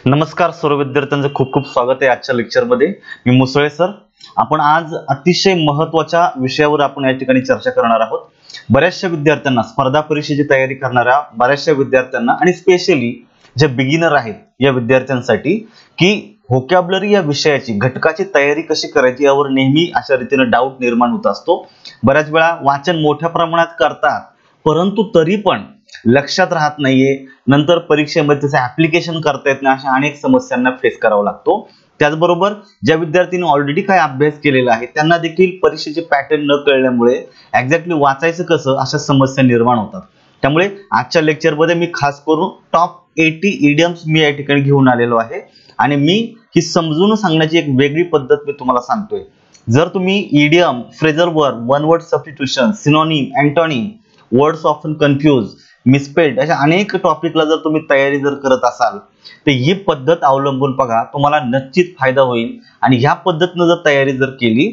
नमस्कार सर्व विद्यार्थ्यांचं खूप खूप स्वागत आहे आजच्या लेक्चरमध्ये। मी मुसळे सर। आपण आज अतिशय महत्त्वाच्या विषयावर आपण या ठिकाणी चर्चा करणार आहोत। बऱ्याचशा विद्यार्थ्यांना, स्पर्धा परीक्षेची तयारी करणाऱ्या बऱ्याचशा विद्यार्थ्यांना आणि स्पेशली जे बिगिनर आहेत या विद्यार्थ्यांसाठी की व्होकॅब्युलरी या विषयाची घटकाची तयारी कशी करायची यावर नेहमी अशा रीतीने डाऊट निर्माण होत असतो। बऱ्याच वेळा वाचन मोठ्या प्रमाणात करतात परंतु तरी पण लक्षात राहत नाहीये, नंतर परीक्षेमध्ये त्याचे ऍप्लिकेशन करता येत नाही, अशा अनेक समस्यांना फेस करावा लागतो। त्याचबरोबर ज्या विद्यार्थ्यांनी ऑलरेडी काय अभ्यास केलेला आहे त्यांना देखील परीक्षेचे पॅटर्न न कळल्यामुळे एक्झॅक्टली वाचायचं कसं अशा समस्या निर्माण होतात। त्यामुळे आजच्या लेक्चरमध्ये मी खास करून टॉप 80 इडियम्स मी या ठिकाणी घेऊन आलेलो आहे आणि मी ही समजून सांगण्याची एक वेगळी पद्धत मी तुम्हाला सांगतोय। जर तुम्ही idiom, phrasal verb, one word substitution, synonym, antonym, words often confuse, misspelled अशा अनेक टॉपिकला जर तुम्ही तयारी जर करत असाल तर ही पद्धत अवलंबून बघा, तुम्हाला नक्कीच फायदा होईल। आणि ह्या पद्धतीने जर तयारी जर केली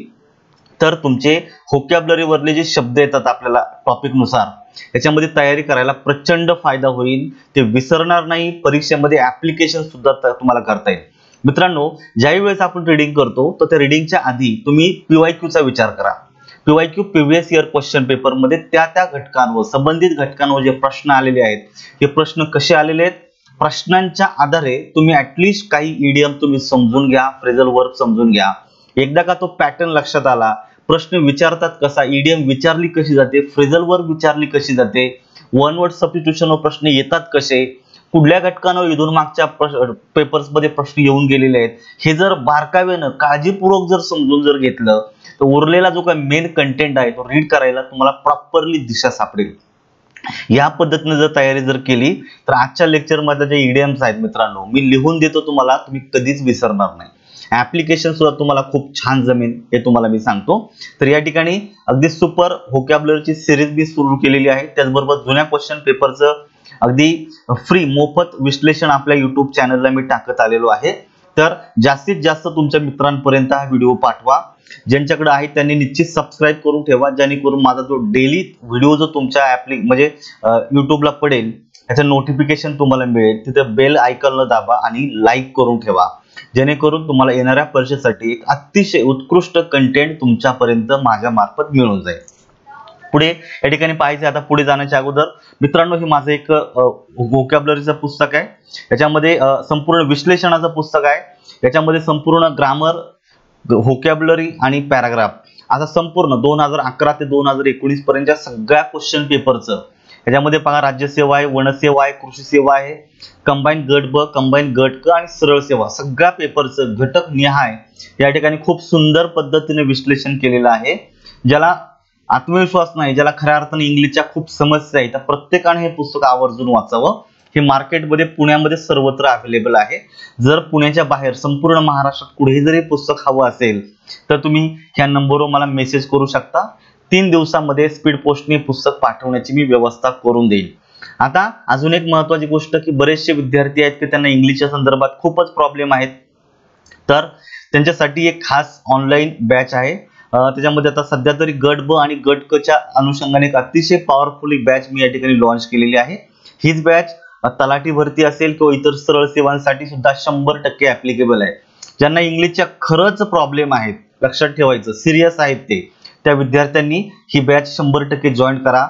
तर तुमचे व्होकॅब्युलरी वरले जे शब्द येतात आपल्याला टॉपिक नुसार त्याच्यामध्ये तयारी करायला प्रचंड फायदा होईल, ते विसरणार नाही। परीक्षेमध्ये ऍप्लिकेशन सुद्धा तुम्हाला करता येईल। मित्रांनो, ज्याही वेळेस आपण रीडिंग करतो तर त्या रीडिंगच्या आधी तुम्ही PYQ चा विचार करा। PYQ previous year question paper मध्ये त्या घटकांवर, संबंधित घटकांवर जे प्रश्न आलेले आहेत हे प्रश्न कसे आलेले आहेत, प्रश्नांच्या आधारे तुम्ही ऍटलीस्ट काही इडियम तुम्ही समजून घ्या, फ्रेजल वर्ब समजून घ्या। एकदा का तो पॅटर्न लक्षात आला, प्रश्न विचारतात कसा, इडियम विचारली कशी जाते, फ्रेजल वर्ब विचारली कशी जाते, वन वर्ड सबस्टिट्यूशन वर प्रश्न येतात कसे, कुठल्या घटकांवर इथून मागच्या पेपर्स मध्ये प्रश्न येऊन गेलेले आहेत, हे जर बारकाव्याने काळजीपूर्वक जर समजून जर घेतलं तर उरलेला जो काही मेन कंटेंट आहे तो रीड करायला तुम्हाला प्रॉपरली दिशा सापडेल। या पद्धतीने जर तयारी जर केली तर आजच्या लेक्चर मध्ये जे इडियम्स आहेत मित्रांनो मी लिहून देतो तुम्हाला, तुम्ही कधीच विसरणार नाही। ऍप्लिकेशन सुद्धा तुम्हाला खूप छान जमेल हे तुम्हाला मी सांगतो। तर या ठिकाणी अगदी सुपर व्होकॅब्युलरीची सिरीज मी सुरू केलेली आहे। त्याचबरोबर जुन्या क्वेश्चन पेपरचं अगदी फ्री मोफत विश्लेषण आपल्या YouTube चॅनलला मी टाकत आलेलो आहे। तर जास्तीत जास्त तुमच्या मित्रांपर्यंत हा व्हिडिओ पाठवा। ज्यांच्याकडे आहे त्यांनी निश्चित सबस्क्राइब करून ठेवा, जेणेकरून माझा जो डेली व्हिडिओ जो तुमच्या म्हणजे YouTubeला पडेल त्याचं नोटिफिकेशन तुम्हाला मिळेल। तिथे बेल आयकॉनला दाबा आणि लाईक करून ठेवा, जेणेकरून तुम्हाला येणाऱ्या परीक्षेसाठी एक अतिशय उत्कृष्ट कंटेंट तुमच्यापर्यंत माझ्या मार्फत मिळून जाईल। पुढे या ठिकाणी पाहायचे, आता पुढे जाण्याच्या अगोदर मित्रांनो, हे माझं एक व्होकॅब्युलरीचं पुस्तक आहे। याच्यामध्ये संपूर्ण विश्लेषणाचं पुस्तक आहे। याच्यामध्ये संपूर्ण ग्रामर, व्होकॅब्युलरी आणि पॅराग्राफ आता संपूर्ण 2011 ते 2019 पर्यंतच्या सगळ्या क्वेश्चन पेपरचं याच्यामध्ये पहा, राज्यसेवा आहे, वनसेवा आहे, कृषी सेवा आहे, कंबाईन गट ब, कंबाईन गट क आणि सरळ सेवा, सगळ्या पेपरचं घटक निहाय या ठिकाणी खूप सुंदर पद्धतीने विश्लेषण केलेलं आहे। ज्याला आत्मविश्वास नाही, ज्याला खऱ्या अर्थाने इंग्लिशच्या खूप समस्या आहेत, तर प्रत्येकाने हे पुस्तक आवर्जून वाचावं। हे मार्केटमध्ये पुण्यामध्ये सर्वत्र अवेलेबल आहे। जर पुण्याच्या बाहेर संपूर्ण महाराष्ट्रात कुठेही जरी पुस्तक हवं असेल तर तुम्ही ह्या नंबरवर मला मेसेज करू शकता। 3 दिवसांमध्ये स्पीड पोस्टने पुस्तक पाठवण्याची मी व्यवस्था करून देईल। आता अजून एक महत्त्वाची गोष्ट की बरेचसे विद्यार्थी आहेत की त्यांना इंग्लिशच्या संदर्भात खूपच प्रॉब्लेम आहेत, तर त्यांच्यासाठी एक खास ऑनलाईन बॅच आहे। त्याच्यामध्ये आता सध्या तरी गट ब आणि गट क च्या अनुषंगाने एक अतिशय पॉवरफुल बॅच मी या ठिकाणी लॉन्च केलेली आहे। हीच बॅच तलाठी भरती असेल किंवा इतर सरळ सेवांसाठी सुद्धा 100% ऍप्लिकेबल आहे। ज्यांना इंग्लिशच्या खरंच प्रॉब्लेम आहेत, लक्षात ठेवायचं, सिरियस आहेत ते, त्या विद्यार्थ्यांनी ही बॅच 100% जॉईन करा।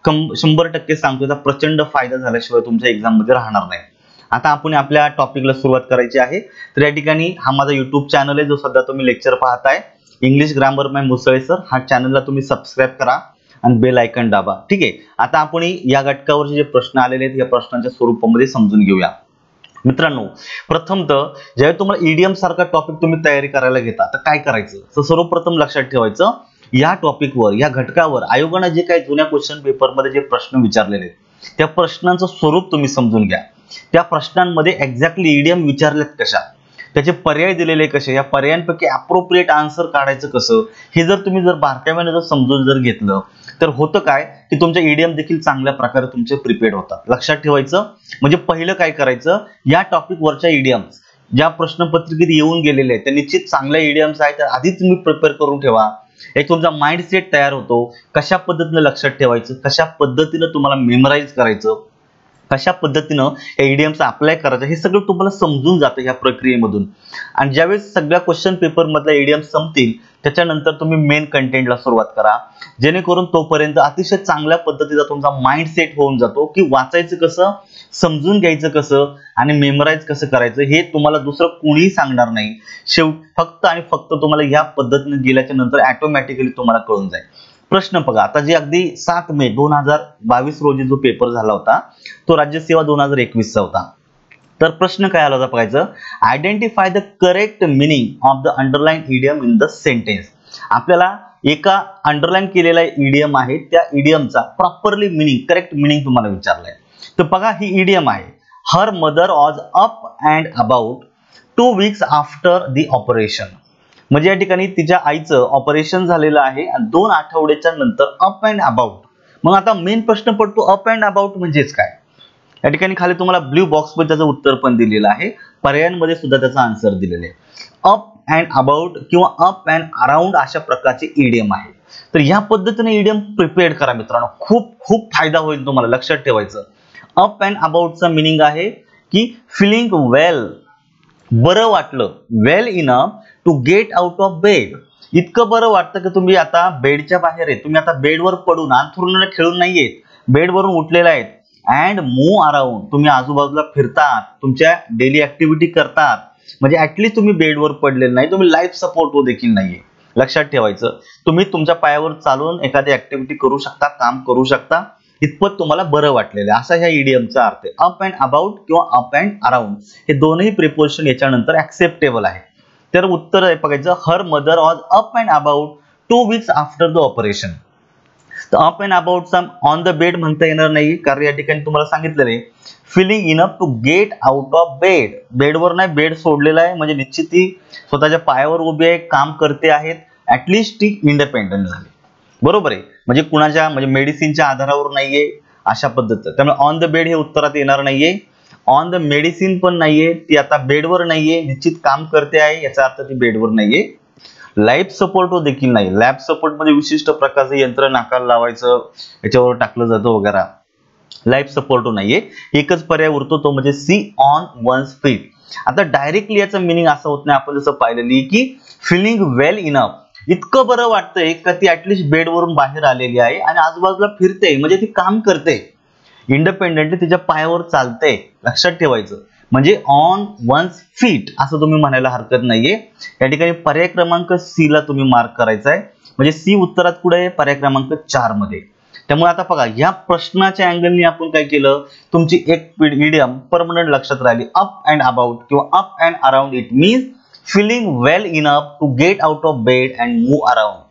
100% सांगतो, त्याचा प्रचंड फायदा झाल्याशिवाय तुमच्या एक्झाम मध्ये राहणार नाही। आता आपण आपल्या टॉपिकला सुरुवात करायची आहे। तर या ठिकाणी हा माझा YouTube चॅनल आहे, जो सध्या तुम्ही लेक्चर पाहताय, English grammar bye Musale sir. हा चॅनलला तुम्ही सबस्क्राइब करा आणि बेल आयकॉन दाबा, ठीक आहे। आता आपण या घटकावरचे जे प्रश्न आलेले आहेत या प्रश्नांच्या स्वरूपामध्ये समजून घेऊया। मित्रांनो, प्रथमतः ज्यावेळी तुम्हाला इडियम सारखा टॉपिक तुम्ही तयारी करायला घेता तर काय करायचं, तर सर्वप्रथम लक्षात ठेवायचं, या टॉपिकवर, या घटकावर आयोगाने जे काही जुन्या क्वेश्चन पेपरमध्ये जे प्रश्न विचारलेले आहेत त्या प्रश्नांचं स्वरूप तुम्ही समजून घ्या। त्या प्रश्नांमध्ये एक्झॅक्टली इडियम विचारलेत कशा, त्याचे पर्याय दिलेले कसे, या पर्यायांपैकी अप्रोप्रिएट आन्सर काढायचं कसं, हे जर तुम्ही जर बारकाव्याने जर समजून जर घेतलं तर होतं काय की तुमचे इडियम देखील चांगल्या प्रकारे तुमचे प्रिपेअर्ड होतात। लक्षात ठेवायचं, म्हणजे पहिलं काय करायचं, या टॉपिक वरच्या इडियम्स ज्या प्रश्नपत्रिकेत येऊन गेलेले आहेत त्या निश्चित चांगल्या इडियम्स आहेत, तर आधीच तुम्ही प्रिपेअर करून ठेवा। एक तुमचा माइंडसेट तयार होतो, कशा पद्धतीने लक्षात ठेवायचं, कशा पद्धतीने तुम्हाला मेमराइज करायचं कशा पद्धतीनं या इडियमचा अप्लाय करायचं हे सगळं तुम्हाला समजून जातं ह्या प्रक्रियेमधून. आणि ज्यावेळेस सगळ्या क्वेश्चन पेपर मधल्या इडियम संपतील त्याच्यानंतर तुम्ही मेन कंटेंटला सुरुवात करा, जेणेकरून तोपर्यंत अतिशय चांगल्या पद्धतीचा तुमचा माइंड सेट होऊन जातो की वाचायचं कसं, समजून घ्यायचं कसं आणि मेमराईज कसं करायचं हे तुम्हाला दुसरं कोणीही सांगणार नाही. फक्त आणि फक्त तुम्हाला ह्या पद्धतीने गेल्याच्या नंतर ऑटोमॅटिकली तुम्हाला कळून जाईल. प्रश्न बघा, आता जे अगदी 7 मे 2022 रोजी जो पेपर झाला होता तो राज्यसेवा 2021 चा होता. तर प्रश्न काय आला होता बघायचं, identify the correct meaning of the underline idiom in the sentence. आपल्याला एका अंडरलाइन केलेला इडियम आहे त्या इडियमचा प्रॉपरली मिनिंग, करेक्ट मिनिंग तुम्हाला विचारलंय. तर बघा ही इडियम आहे, हर mother was up and about 2 weeks after the operation. म्हणजे या ठिकाणी तिच्या आईचं ऑपरेशन झालेलं आहे आणि 2 आठवड्याच्या नंतर अप अँड अबाउट. मग आता मेन प्रश्न पडतो अप अँड अबाउट म्हणजेच काय. या ठिकाणी खाली तुम्हाला ब्ल्यू बॉक्स मध्ये त्याचं उत्तर पण दिलेलं आहे, पर्यायांमध्ये सुद्धा त्याचा आन्सर दिलेला आहे. अप अँड अबाउट किंवा अप अँड अराउंड अशा प्रकारचे इडियम आहे. तर ह्या पद्धतीने इडियम प्रिपेअर करा मित्रांनो, खूप खूप फायदा होईल तुम्हाला. लक्षात ठेवायचं अप अँड अबाउटचा मिनिंग आहे की फिलिंग वेल, बरं वाटलं, well enough to get out of bed. इतकं बरं वाटतं की तुम्ही आता बेडच्या बाहेर आहे, तुम्ही आता बेडवर पडून अंथरुणाने खेळून नाहीये, बेडवरून उठलेला आहेत. अँड मूव्ह अराउंड, तुम्ही आजूबाजूला फिरतात, तुमच्या डेली ऍक्टिव्हिटी करतात, म्हणजे ऍटलीस्ट तुम्ही बेडवर पडलेले नाही, तुम्ही लाईफ सपोर्ट देखील नाहीये. लक्षात ठेवायचं तुम्ही तुमच्या पायावर चालून एखादी ऍक्टिव्हिटी करू शकता, काम करू शकता, इतपत तुम्हाला बरं वाटलेलं आहे, असा ह्या इडियमचा अर्थ आहे. अप अँड अबाउट किंवा अप अँड अराउंड हे दोनही प्रिपोजिशन याच्यानंतर ऍक्सेप्टेबल आहे. तर उत्तर आहे बघायचं, her mother was up and about 2 weeks after the operation. तर अप अँड अबाउटचा ऑन द बेड म्हणता येणार नाही, कारण या ठिकाणी तुम्हाला सांगितलेलं आहे feeling enough to get out of bed. बेडवर नाही, बेड सोडलेला आहे म्हणजे निश्चित ती स्वतःच्या पायावर उभी आहे, काम करते आहेत, ऍटलीस्ट ती इंडिपेंडंट झाली. बरोबर आहे, म्हणजे कुणाच्या म्हणजे मेडिसिनच्या आधारावर नाहीये अशा पद्धतीचं. त्यामुळे ऑन द बेड हे उत्तरात येणार नाहीये. ऑन द मेडिसिन पण नाहीये, ती आता बेडवर नाहीये, निश्चित काम करते आहे याचा अर्थ ती बेडवर नाहीये. लाईफ सपोर्ट देखील नाही. लॅब सपोर्ट मध्ये विशिष्ट प्रकारचं यंत्र नाकाला लावायचं, याच्यावर टाकलं जातं वगैरे. लाईफ सपोर्ट नाहीये. एकच पर्याय उरतो तो म्हणजे सी, ऑन वन्स फीट. आता डायरेक्टली याचं मिनिंग असं होत नाही, आपण जसं पाहिलेली की फिलिंग वेल इनफ, इतकं बरं वाटतंय का ती ऍटलीस्ट बेडवरून बाहेर आलेली आहे आणि आजूबाजूला फिरते, म्हणजे ती काम करते, इंडिपेंडेंटली तिच्या पायावर चालते. लक्षात ठेवायचं म्हणजे ऑन वन्स फीट असं तुम्ही म्हणायला हरकत नाहीये. या ठिकाणी पर्याय क्रमांक सी ला तुम्ही मार्क करायचा आहे, म्हणजे सी उत्तरात कुठे आहे, पर्याय क्रमांक 4 मध्ये. त्यामुळे आता बघा या प्रश्नाच्या अँगलनी आपण काय केलं, तुमची एक इडियम परमनंट लक्षात राहिली. अप अँड अबाउट किंवा up and around, it means feeling well enough to get out of bed and move around.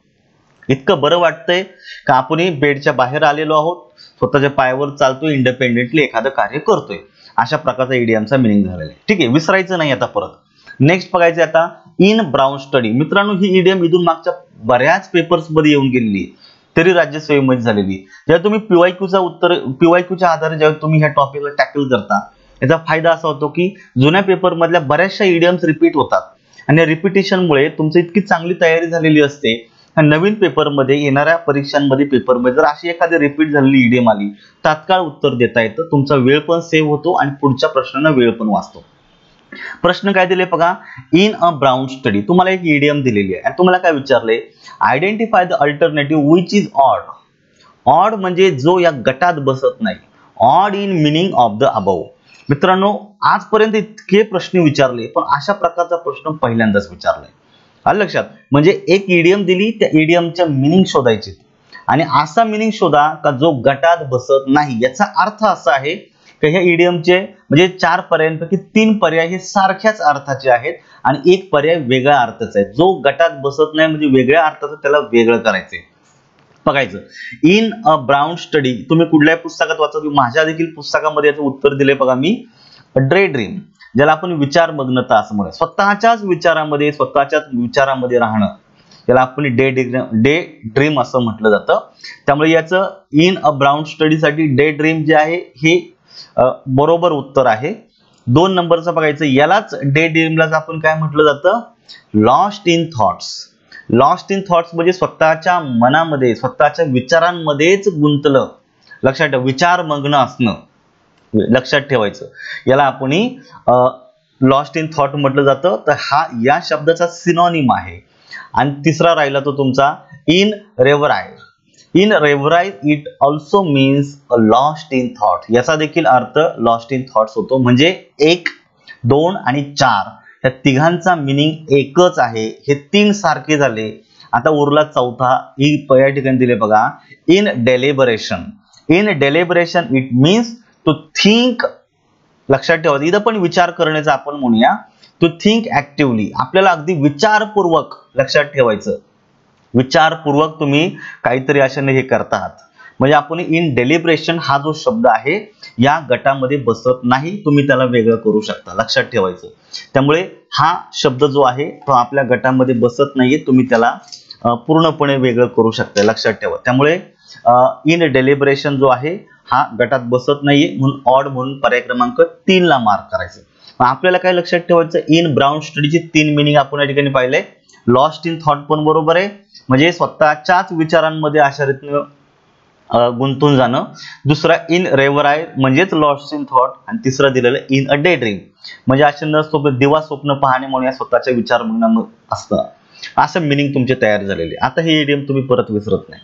इतकं बरं वाटतंय का आपण बेडच्या बाहेर आलेलो आहोत, स्वतःच्या पायावर चालतोय, इंडिपेंडेंटली एखादं कार्य करतोय, अशा प्रकारचा इडियमचा मिनिंग झालेला आहे. ठीक आहे, विसरायचं नाही आता परत. नेक्स्ट बघायचं आता इन ब्राउन स्टडी. मित्रांनो ही इडियम इथून मागच्या बऱ्याच पेपर्स मध्ये येऊन गेलेली, तरी राज्यसेवेमध्ये झालेली. जेव्हा तुम्ही पीवायक्यूच्या आधारे जेव्हा तुम्ही ह्या टॉपिकला टॅकल करता, याचा फायदा असा होतो की जुन्या पेपर मधल्या बऱ्याचशा इडियम्स रिपीट होतात आणि रिपिटेशनमुळे तुमची इतकी चांगली तयारी झालेली असते, नवीन पेपरमध्ये येणाऱ्या परीक्षांमध्ये पेपरमध्ये जर अशी एखादी रिपीट झालेली इडियम आली, तात्काळ उत्तर देता येतं, तुमचा वेळ पण सेव्ह होतो आणि पुढच्या प्रश्नांना वेळ पण वाचतो. प्रश्न काय दिले बघा, इन अ ब्राउन स्टडी. तुम्हाला एक इडियम दिलेली आहे आणि तुम्हाला काय विचारले, identify the alternative which is odd. Odd म्हणजे जो या गटात बसत नाही, odd in meaning of the above. मित्रांनो आजपर्यंत इतके प्रश्न विचारले, पण अशा प्रकारचा प्रश्न पहिल्यांदाच विचारलाय. आलं लक्षात, म्हणजे एक इडियम दिली, त्या इडियमच्या मिनिंग शोधायचे आणि असा मिनिंग शोधा का जो गटात बसत नाही. याचा अर्थ असा आहे की ह्या इडियमचे म्हणजे 4 पर्यायांपैकी 3 पर्याय हे सारख्याच अर्थाचे आहेत आणि एक पर्याय वेगळ्या अर्थाचा आहे. जो गटात बसत नाही म्हणजे वेगळ्या अर्थाचं, त्याला वेगळं करायचंय. बघायचं इन अ ब्राउन स्टडी तुम्ही कुठल्याही पुस्तकात वाचा, माझ्या देखील पुस्तकामध्ये याचं उत्तर दिले बघा मी, डे ड्रीम, ज्याला आपण विचारमग्नता असं म्हणूया. स्वतःच्याच विचारामध्ये राहणं, त्याला आपण डे ड्रीम असं म्हटलं जातं. त्यामुळे याचं इन अ ब्राउन स्टडी साठी डे ड्रीम जे आहे हे बरोबर उत्तर आहे. 2 नंबरचं बघायचं, यालाच डे ड्रीमलाच आपण काय म्हटलं जातं, lost in thoughts. Lost in thoughts म्हणजे स्वतःच्या मनामध्ये, स्वतःच्या विचारांमध्येच गुंतलं. लक्षात ठेवा, विचारमग्न असणं. लक्षात ठेवायचं. याला आपण लॉस्ट इन थॉट म्हटलं जातं. तर हा या शब्दाचा सिनॉनिम आहे. आणि तिसरा राहिला तो तुमचा in reveries. In reveries it also means a lost in thought. याचा देखील अर्थ लॉस्ट इन थॉट्स होतो. म्हणजे 1, 2 आणि 4 या तिघांचा मिनिंग एकच आहे. हे 3 सारखे झाले. आता उरला चौथा. या ठिकाणी दिले बघा in deliberation. In deliberation it means to think. लक्षात ठेवा इथं पण विचार करण्याचा आपण म्हणूया टू थिंक ऍक्टिव्हली. आपल्याला अगदी विचारपूर्वक लक्षात ठेवायचं. विचारपूर्वक तुम्ही काहीतरी अशाने हे करत आहात. म्हणजे आपण इन डेलिब्रेशन हा जो शब्द आहे या गटामध्ये बसत नाही. तुम्ही त्याला वेगळं करू शकता. लक्षात ठेवायचं. त्यामुळे हा शब्द जो आहे तो आपल्या गटामध्ये बसत नाहीये. तुम्ही त्याला पूर्णपणे वेगळं करू शकता. लक्षात ठेवा. त्यामुळे इन डेलिब्रेशन जो आहे हा गटात बसत नाहीये. म्हणून ऑड म्हणून पर्याय क्रमांक 3 ला मार्क करायचं. आपल्याला काय लक्षात ठेवायचं इन ब्राउन स्टडीची 3 मिनिंग आपण या ठिकाणी पाहिले. लॉस्ट इन थॉट पण बरोबर आहे. म्हणजे स्वतःच्याच विचारांमध्ये अशा रीतीने गुंतून जाणं. दुसरा इन रेव्हराइज म्हणजेच लॉस्ट इन थॉट. आणि तिसरा दिलेलं इन अ डे ड्रीम म्हणजे असे न स्वप्न दिवा स्वप्न पाहणे म्हणून या स्वतःच्या विचार असतं. असं मिनिंग तुमचे तयार झालेले. आता हे इडियम तुम्ही परत विसरत नाही.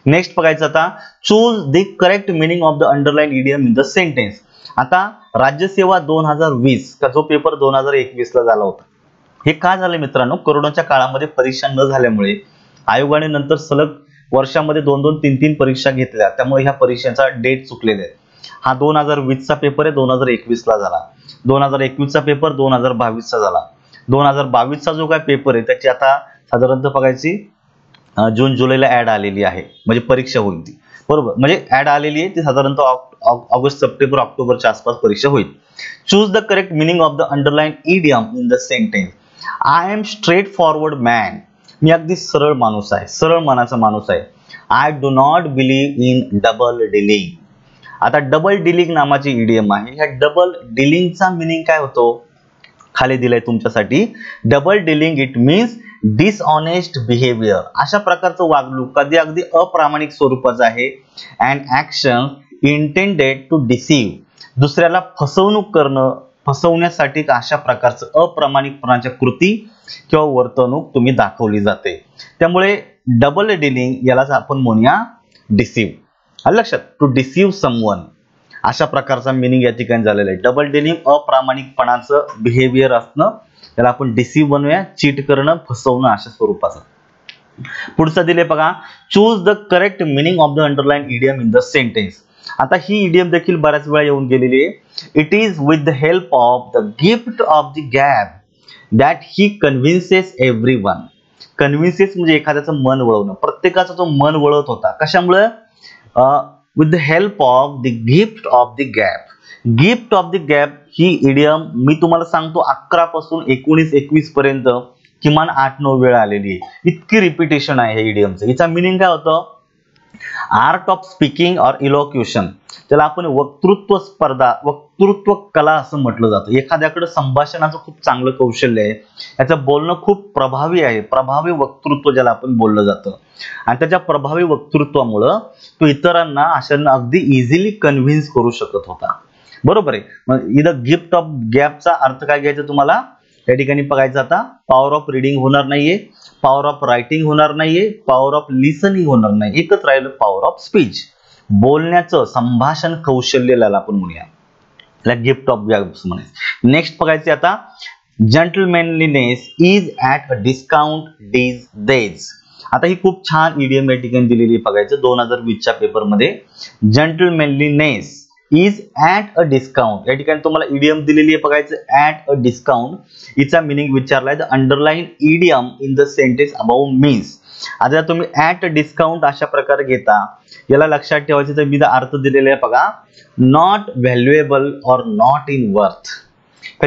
नेक्स्ट बघायचं आता choose the correct meaning of the underline idiom in the sentence. आता राज्यसेवा 2020 का जो पेपर 2021 ला झाला होता. हे का झाले मित्रांनो कोरोनाच्या काळामध्ये परीक्षा न झाल्यामुळे आयोगाने नंतर सलग वर्षामध्ये 2-2, 3-3 परीक्षा घेतल्या. त्यामुळे ह्या परीक्षेचा डेट चुकलेला आहे. हा 2020 चा पेपर आहे 2021 ला झाला. 2021 चा पेपर 2022 चा झाला. 2022 चा जो काय पेपर आहे त्याची आता साधारणतः बघायची जून जुलैला ऍड आलेली आहे. म्हणजे परीक्षा होईल ती. बरोबर. म्हणजे ऍड आलेली आहे ती साधारणतः ऑगस्ट सप्टेंबर ऑक्टोबरच्या आसपास परीक्षा होईल. Choose the correct meaning of the underline idiom in the sentence. I am straightforward man. मी अगदी सरळ माणूस आहे. सरळ मनाचा माणूस आहे. I do not believe in double dealing. आता डबल डिलिंग नावाची इडियम आहे. ह्या डबल डिलिंगचा मिनिंग काय होतो खाली दिलाय तुमच्यासाठी. Double dealing it means dishonest behaviour. अशा प्रकारचं वागणूक कधी अगदी अप्रामाणिक स्वरूपाचं आहे. And action intended to deceive. दुसऱ्याला फसवणूक करणं फसवण्यासाठी अशा प्रकारचं अप्रामाणिकपणाच्या कृती किंवा वर्तणूक तुम्ही दाखवली जाते. त्यामुळे डबल डिलिंग यालाच आपण म्हणूया डिसीव्ह. लक्षात टू डिसीव्ह समवन अशा प्रकारचा मिनिंग या ठिकाणी झालेला आहे. डबल डिलिंग अप्रामाणिकपणाचं बिहेवियर असणं त्याला आपण डिसीव्ह बनवूया. चीट करणं फसवणं अशा स्वरूपाचं. पुढचं दिले बघा choose the correct meaning of the underline idiom in the sentence. आता ही इडियम देखील बऱ्याच वेळा येऊन गेलेली आहे. It is with the help of the gift of the gab that he convinces everyone. Convinces म्हणजे एखाद्याचं मन वळवणं. प्रत्येकाचा तो मन वळवत होता. कशामुळे with the help of the gift of the gab. Gift of the gab ही इडियम मी तुम्हाला सांगतो 11 पासून 19-21 पर्यंत किमान 8-9 वेळा आलेली आहे. इतकी रिपिटेशन आहे हे इडियमचं. हिचा मिनिंग काय होतं आर्ट ऑफ स्पीकिंग ऑर इलोक्युशन. त्याला आपण वक्तृत्व स्पर्धा वक्तृत्व कला असं म्हटलं जातं. एखाद्याकडे संभाषणाचं खूप चांगलं कौशल्य आहे. याचं बोलणं खूप प्रभावी आहे. प्रभावी वक्तृत्व ज्याला आपण बोललं जातं. आणि त्याच्या प्रभावी वक्तृत्वामुळं तो इतरांना अशांना अगदी इझिली कन्व्हिन्स करू शकत होता. बरोबर आहे. मग इथं गिफ्ट ऑफ गॅपचा अर्थ काय घ्यायचा तुम्हाला या ठिकाणी बघायचं. आता पॉवर ऑफ रिडिंग होणार नाहीये. पॉवर ऑफ रायटिंग होणार नाहीये. पॉवर ऑफ लिसनिंग होणार नाही. एकच राहिलं पॉवर ऑफ स्पीच. बोलण्याचं संभाषण कौशल्याला आपण म्हणूया गिफ्ट ऑफ गॅप्स म्हणायचं. नेक्स्ट बघायचे आता gentlemanliness is at a discount these days. आता ही खूप छान इडियम या ठिकाणी दिलेली बघायचं 2020 च्या पेपर मध्ये. Gentlemanliness is at a discount. या ठिकाणी तुम्हाला इडियम दिलेली आहे बघायचं ऍट अ डिस्काउंट. हिचा मिनिंग विचारलाय the underline idiom in the sentence about means. आता तुम्ही ऍट अ डिस्काउंट अशा प्रकारे घेता. याला लक्षात ठेवायचे तर मी अर्थ दिलेला आहे बघा नॉट व्हॅल्युएबल और नॉट इन वर्थ.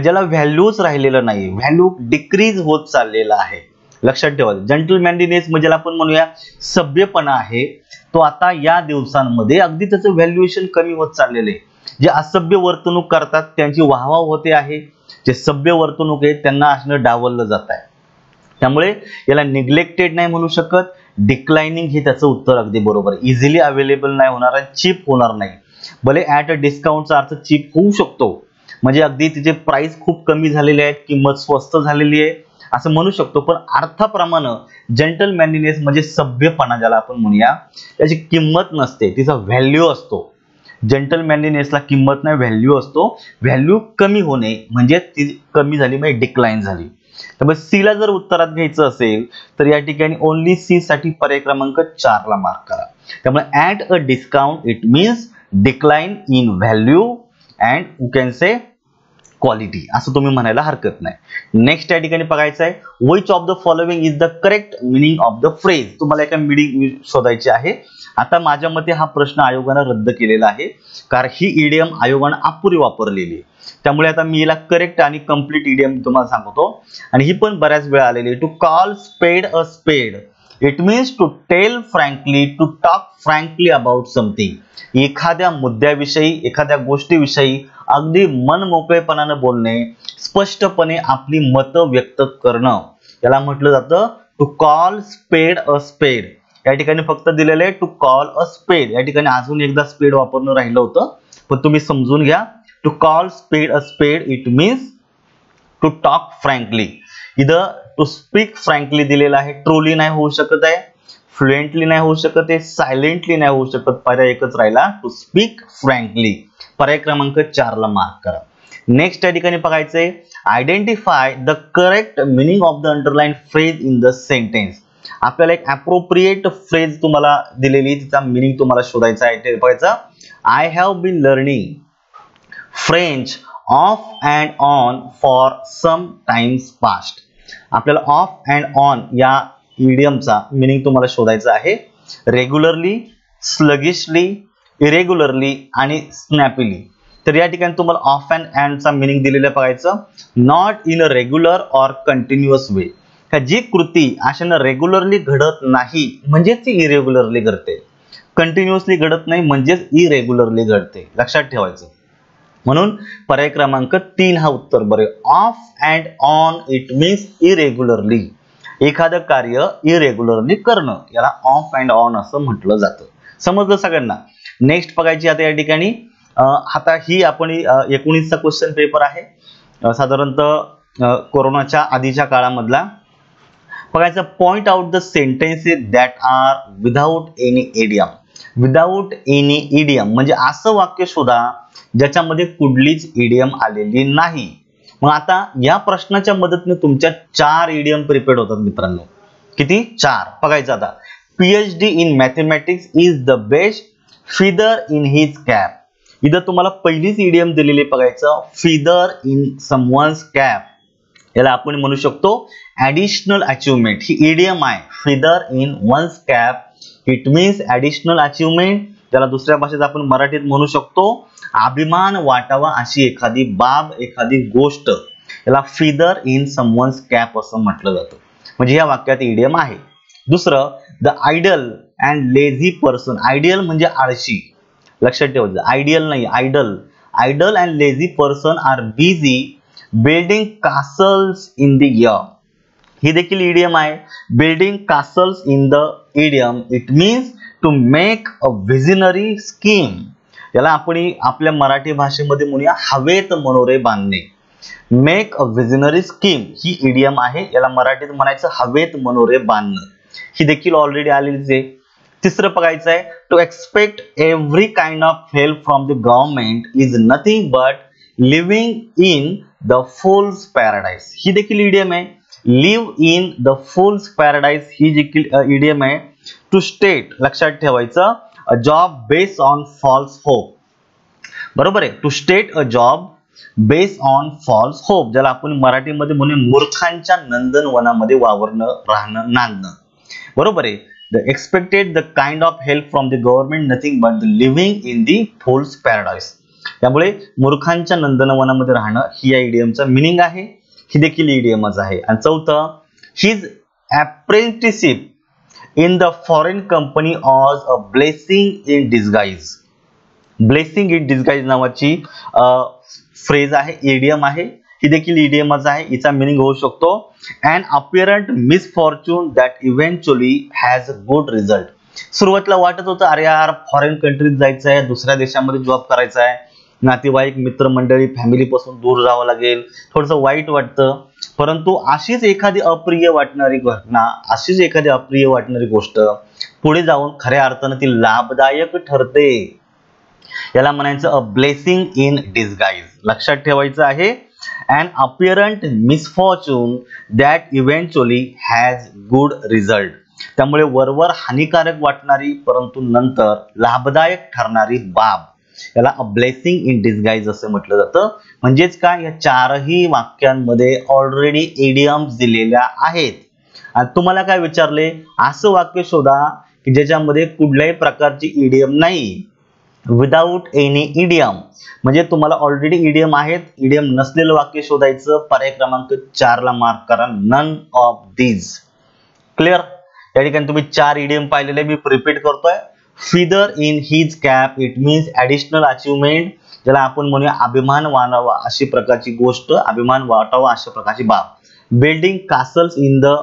ज्याला व्हॅल्यूच राहिलेलं नाही. व्हॅल्यू डिक्रीज होत चाललेला आहे. लक्षात ठेवा. जंटलमॅनलीनेस म्हणजे आपण म्हणूया सभ्यपणा आहे. तो आता या दिवसांमध्ये अगदी त्याचं व्हॅल्युएशन कमी होत चाललेलं आहे. जे असभ्य वर्तणूक करतात त्यांची वाहवा होते आहे. जे सभ्य वर्तणूक आहे त्यांना असणं डावललं जात आहे. त्यामुळे याला निग्लेक्टेड नाही म्हणू शकत. डिक्लाइनिंग हे त्याचं उत्तर अगदी बरोबर. इझिली अवेलेबल नाही होणार आणि चीप होणार नाही. भले ऍट अ डिस्काउंटचा अर्थ चीप होऊ शकतो, म्हणजे अगदी तिचे प्राइस खूप कमी झालेले आहेत, किंमत स्वस्त झालेली आहे असं म्हणू शकतो. पण अर्थाप्रमाणे जेंटलमॅनलीनेस म्हणजे सभ्यपणा ज्याला आपण म्हणूया, त्याची किंमत नसते, तिचा व्हॅल्यू असतो. जेंटलमॅनलीनेसला किंमत नाही, व्हॅल्यू असतो. व्हॅल्यू कमी होणे म्हणजे ती कमी झाली म्हणजे डिक्लाइन झाली. त्यामुळे सी ला जर उत्तरात घ्यायचं असेल तर या ठिकाणी ओनली सी साठी पर्याय क्रमांक 4 ला मार्क करा. त्यामुळे at a discount it means decline in value and you can say quality असं तुम्ही म्हणायला हरकत नाही. नेक्स्ट या ठिकाणी बघायचं आहे, which of the following is the correct meaning of the phrase. तुम्हाला एका मिनिंग शोधायची आहे. आता माझ्या मते हा प्रश्न आयोगाने रद्द केलेला आहे, कारण ही इडियम आयोगाने अपुरी वापरलेली आहे. त्यामुळे आता मी याला करेक्ट आणि कंप्लीट इडियम तुम्हाला सांगतो, आणि ही पण बऱ्याच वेळा आलेली आहे. To call spade a spade it means to tell frankly, to talk frankly about something. एखाद्या मुद्द्याविषयी, एखाद्या गोष्टीविषयी अगदी मन मोकळेपणाने बोलणे, स्पष्टपणे आपली मतं व्यक्त करणं, याला म्हटलं जातं टू कॉल स्पेड अ स्पेड. या ठिकाणी फक्त दिलेलं आहे टू कॉल अ स्पेड. या ठिकाणी अजून एकदा स्पेड वापरणं राहिलं होतं, पण तुम्ही समजून घ्या. To call spade a spade it means to talk frankly. इथं टू स्पीक फ्रँकली दिलेला आहे. ट्रूली नाही होऊ शकत आहे, फ्लुएंटली नाही होऊ शकत आहे, सायलेंटली नाही होऊ शकत. पर्याय एकच राहिला टू स्पीक फ्रँकली. पर्याय क्रमांक 4 ला मार्क करा. नेक्स्ट या ठिकाणी बघायचंय, identify the correct meaning of the underline phrase in the sentence. आपल्याला एक अप्रोप्रिएट फ्रेज तुम्हाला दिलेली, तिचा मिनिंग तुम्हाला शोधायचा आहे. ते बघायचा, I have been learning French off and on for some times past. आपल्याला ऑफ अँड ऑन या इडियमचा मिनिंग तुम्हाला शोधायचा आहे. रेग्युलरली, स्लगिशली, इरेग्युलरली आणि स्नॅपीली. तर या ठिकाणी तुम्हाला ऑफ अँड चा मिनिंग दिलेला बघायचं, not in a regular or continuous way. जी कृती अशाने रेग्युलरली घडत नाही म्हणजेच ती इरेग्युलरली घडते, कंटिन्युअसली घडत नाही म्हणजेच इरेग्युलरली घडते. लक्षात ठेवायचं. म्हणून पर्याय क्रमांक 3 हा उत्तर बरे. Off and on it means irregularly. एखादं कार्य इरेग्युलरली करणं याला ऑफ अँड ऑन असं म्हटलं जातं. समजलं सगळ्यांना. नेक्स्ट बघायची आता या ठिकाणी, आता ही आपण 19चा क्वेश्चन पेपर आहे, साधारणतः कोरोनाच्या आधीच्या काळामधला. बघायचं, point out the sentences that are without any idiom. Without any idiom म्हणजे असं वाक्य शोधा ज्याच्यामध्ये कुठलीच इडियम आलेली नाही. मग आता या प्रश्नाच्या मदतीने तुमच्या 4 इडियम प्रिपेअर्ड होतात मित्रांनो. किती? 4. बघायचं आता, PhD in mathematics is the best feather in his cap. इथं तुम्हाला पहिलीच इडियम दिलेली बघायचं, फिदर इन समवन्स कॅप. याला आपण म्हणू शकतो ऍडिशनल अचिव्हमेंट. ही इडियम आहे, feather in one's cap it means additional achievement. त्याला दुसऱ्या भाषेत आपण मराठीत म्हणू शकतो अभिमान वाटावा अशी एखादी बाब, एखादी गोष्ट, याला फिदर इन समवन्स कॅप असं म्हटलं जातं. म्हणजे या वाक्यात इडियम आहे. दुसरं, the idle and lazy person. Ideal म्हणजे आळशी. लक्षात ठेवायचं, आयडियल नाही, idle. Idle and lazy person are busy building castles in the air. ही देखील इडियम आहे. Building castles in the idiom it means to make a visionary scheme. याला आपण आपल्या मराठी भाषेमध्ये म्हणूया हवेत मनोरे बांधणे. मेक अ विजनरी स्कीम ही इडियम आहे. याला मराठीत म्हणायचं हवेत मनोरे बांधणं. ही देखील ऑलरेडी आलेलीच आहे. तिसरं बघायचं आहे, to expect every kind of help from the government is nothing but living in the fool's paradise. ही देखील इडियम आहे. Live in the fool's paradise ही देखील इडियम आहे. टू स्टेट, लक्षात ठेवायचं, a job based on false hope. बरोबर आहे. To state a job based on false hope, ज्याला आपण मराठीमध्ये म्हणून मूर्खांच्या नंदनवनामध्ये वावरणं, राहणं, नांदणं. बरोबर आहे. The expected the kind of help from the government nothing but the living in the fool's paradise. त्यामुळे मूर्खांच्या नंदनवनामध्ये राहणं ही या इडियमचा मिनिंग आहे. ही देखील इडियमच आहे. आणि चौथं, his apprenticeship in the foreign company was a blessing in disguise. Blessing in disguise नावाची फ्रेज आहे, इडियम आहे. ही देखील इडियमच आहे. हिचा मिनिंग होऊ शकतो an apparent misfortune that eventually has good result. सुरुवातीला वाटत होतं अरे यार फॉरेन कंट्रीत जायचं आहे, दुसऱ्या देशामध्ये जॉब करायचा आहे, नातेवाईक मित्रमंडळी फॅमिली पासून दूर जावं लागेल, थोडंसं वाईट वाटतं. परंतु अशीच एखादी अप्रिय वाटणारी घटना, अशीच एखादी अप्रिय वाटणारी गोष्ट पुढे जाऊन खऱ्या अर्थानं ती लाभदायक ठरते. याला म्हणायचं अ ब्लेसिंग इन डिस्गाइज. लक्षात ठेवायचं आहे an apparent misfortune that eventually has good result. त्यामुळे वरवर हानिकारक वाटणारी परंतु नंतर लाभदायक ठरणारी बाब, याला अ ब्लेसिंग इन डिस्गाइज असं म्हटलं जातं. म्हणजेच काय, या चारही वाक्यांमध्ये ऑलरेडी इडियम्स दिलेल्या आहेत. आणि तुम्हाला काय विचारले, असं वाक्य शोधा की ज्याच्यामध्ये कुठल्याही प्रकारची इडियम नाही, विदाउट एनी इडियम. म्हणजे तुम्हाला ऑलरेडी इडियम आहेत, इडियम नसलेलं वाक्य शोधायचं. पर्याय क्रमांक 4 ला मार्क करा, नन ऑफ दीज. क्लिअर. या ठिकाणी तुम्ही 4 इडियम पाहिलेले, मी रिपीट करतोय. Feather in his cap, it means additional achievement, ज्याला आपण म्हणूया अभिमान वाटावा अशी प्रकारची गोष्ट, अभिमान वाटावा अशा प्रकारची बाब. Building castles in the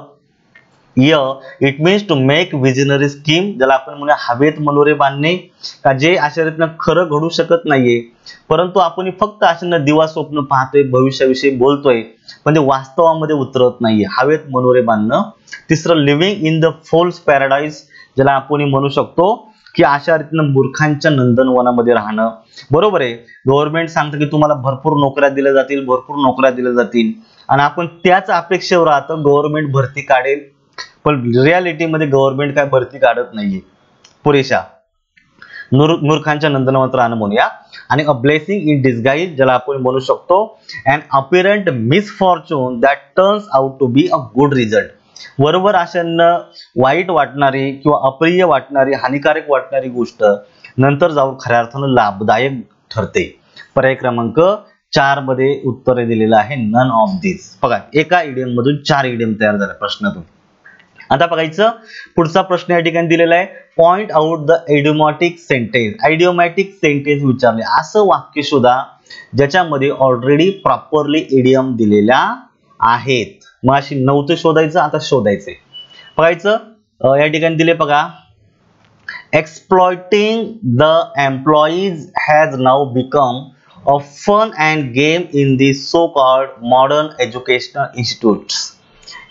air, it means to make visionary scheme, ज्याला आपण म्हणूया हवेत मनोरे बांधणे, का जे अशा रीतीनं खरं घडू शकत नाहीये, परंतु आपण फक्त अशा दिवा स्वप्न पाहतोय, भविष्याविषयी बोलतोय, पण ते वास्तवामध्ये उतरत नाहीये, हवेत मनोरे बांधणं. तिसरं living in the false paradise, ज्याला आपण म्हणू शकतो की अशा रीतीनं मूर्खांच्या नंदनवनामध्ये राहणं. बरोबर आहे, गव्हर्नमेंट सांगतं की तुम्हाला भरपूर नोकऱ्या दिल्या जातील, भरपूर नोकऱ्या दिल्या जातील, आणि आपण त्याच अपेक्षेवर राहतो गव्हर्नमेंट भरती काढेल, पण रियालिटीमध्ये गव्हर्नमेंट काय भरती काढत नाहीये पुरेशा. मूर्खांच्या नंदनवनात राहणं म्हणूया. आणि अ ब्लेसिंग इन डिस्गाइज, ज्याला आपण म्हणू शकतो an apparent misfortune that turns out to be a good result. वरवर अशांना वाईट वाटणारी किंवा अप्रिय वाटणारी, हानिकारक वाटणारी गोष्ट नंतर जाऊन खऱ्या अर्थानं लाभदायक ठरते. पर्याय क्रमांक 4 मध्ये उत्तर दिलेलं आहे, नन ऑफ दिस. बघा, एका इडियम मधून 4 इडियम तयार झाले प्रश्नातून. आता बघायचं पुढचा प्रश्न या ठिकाणी दिलेला आहे, point out the idiomatic sentence. Idiomatic sentence विचारले, असं वाक्य शोधा ज्याच्यामध्ये ऑलरेडी प्रॉपरली इडियम दिलेल्या आहेत. मग अशी नव्हतं शोधायचं, आता शोधायचे. बघायचं या ठिकाणी दिले बघा, exploiting the employees has now become a fun and game in the so called modern educational institutes.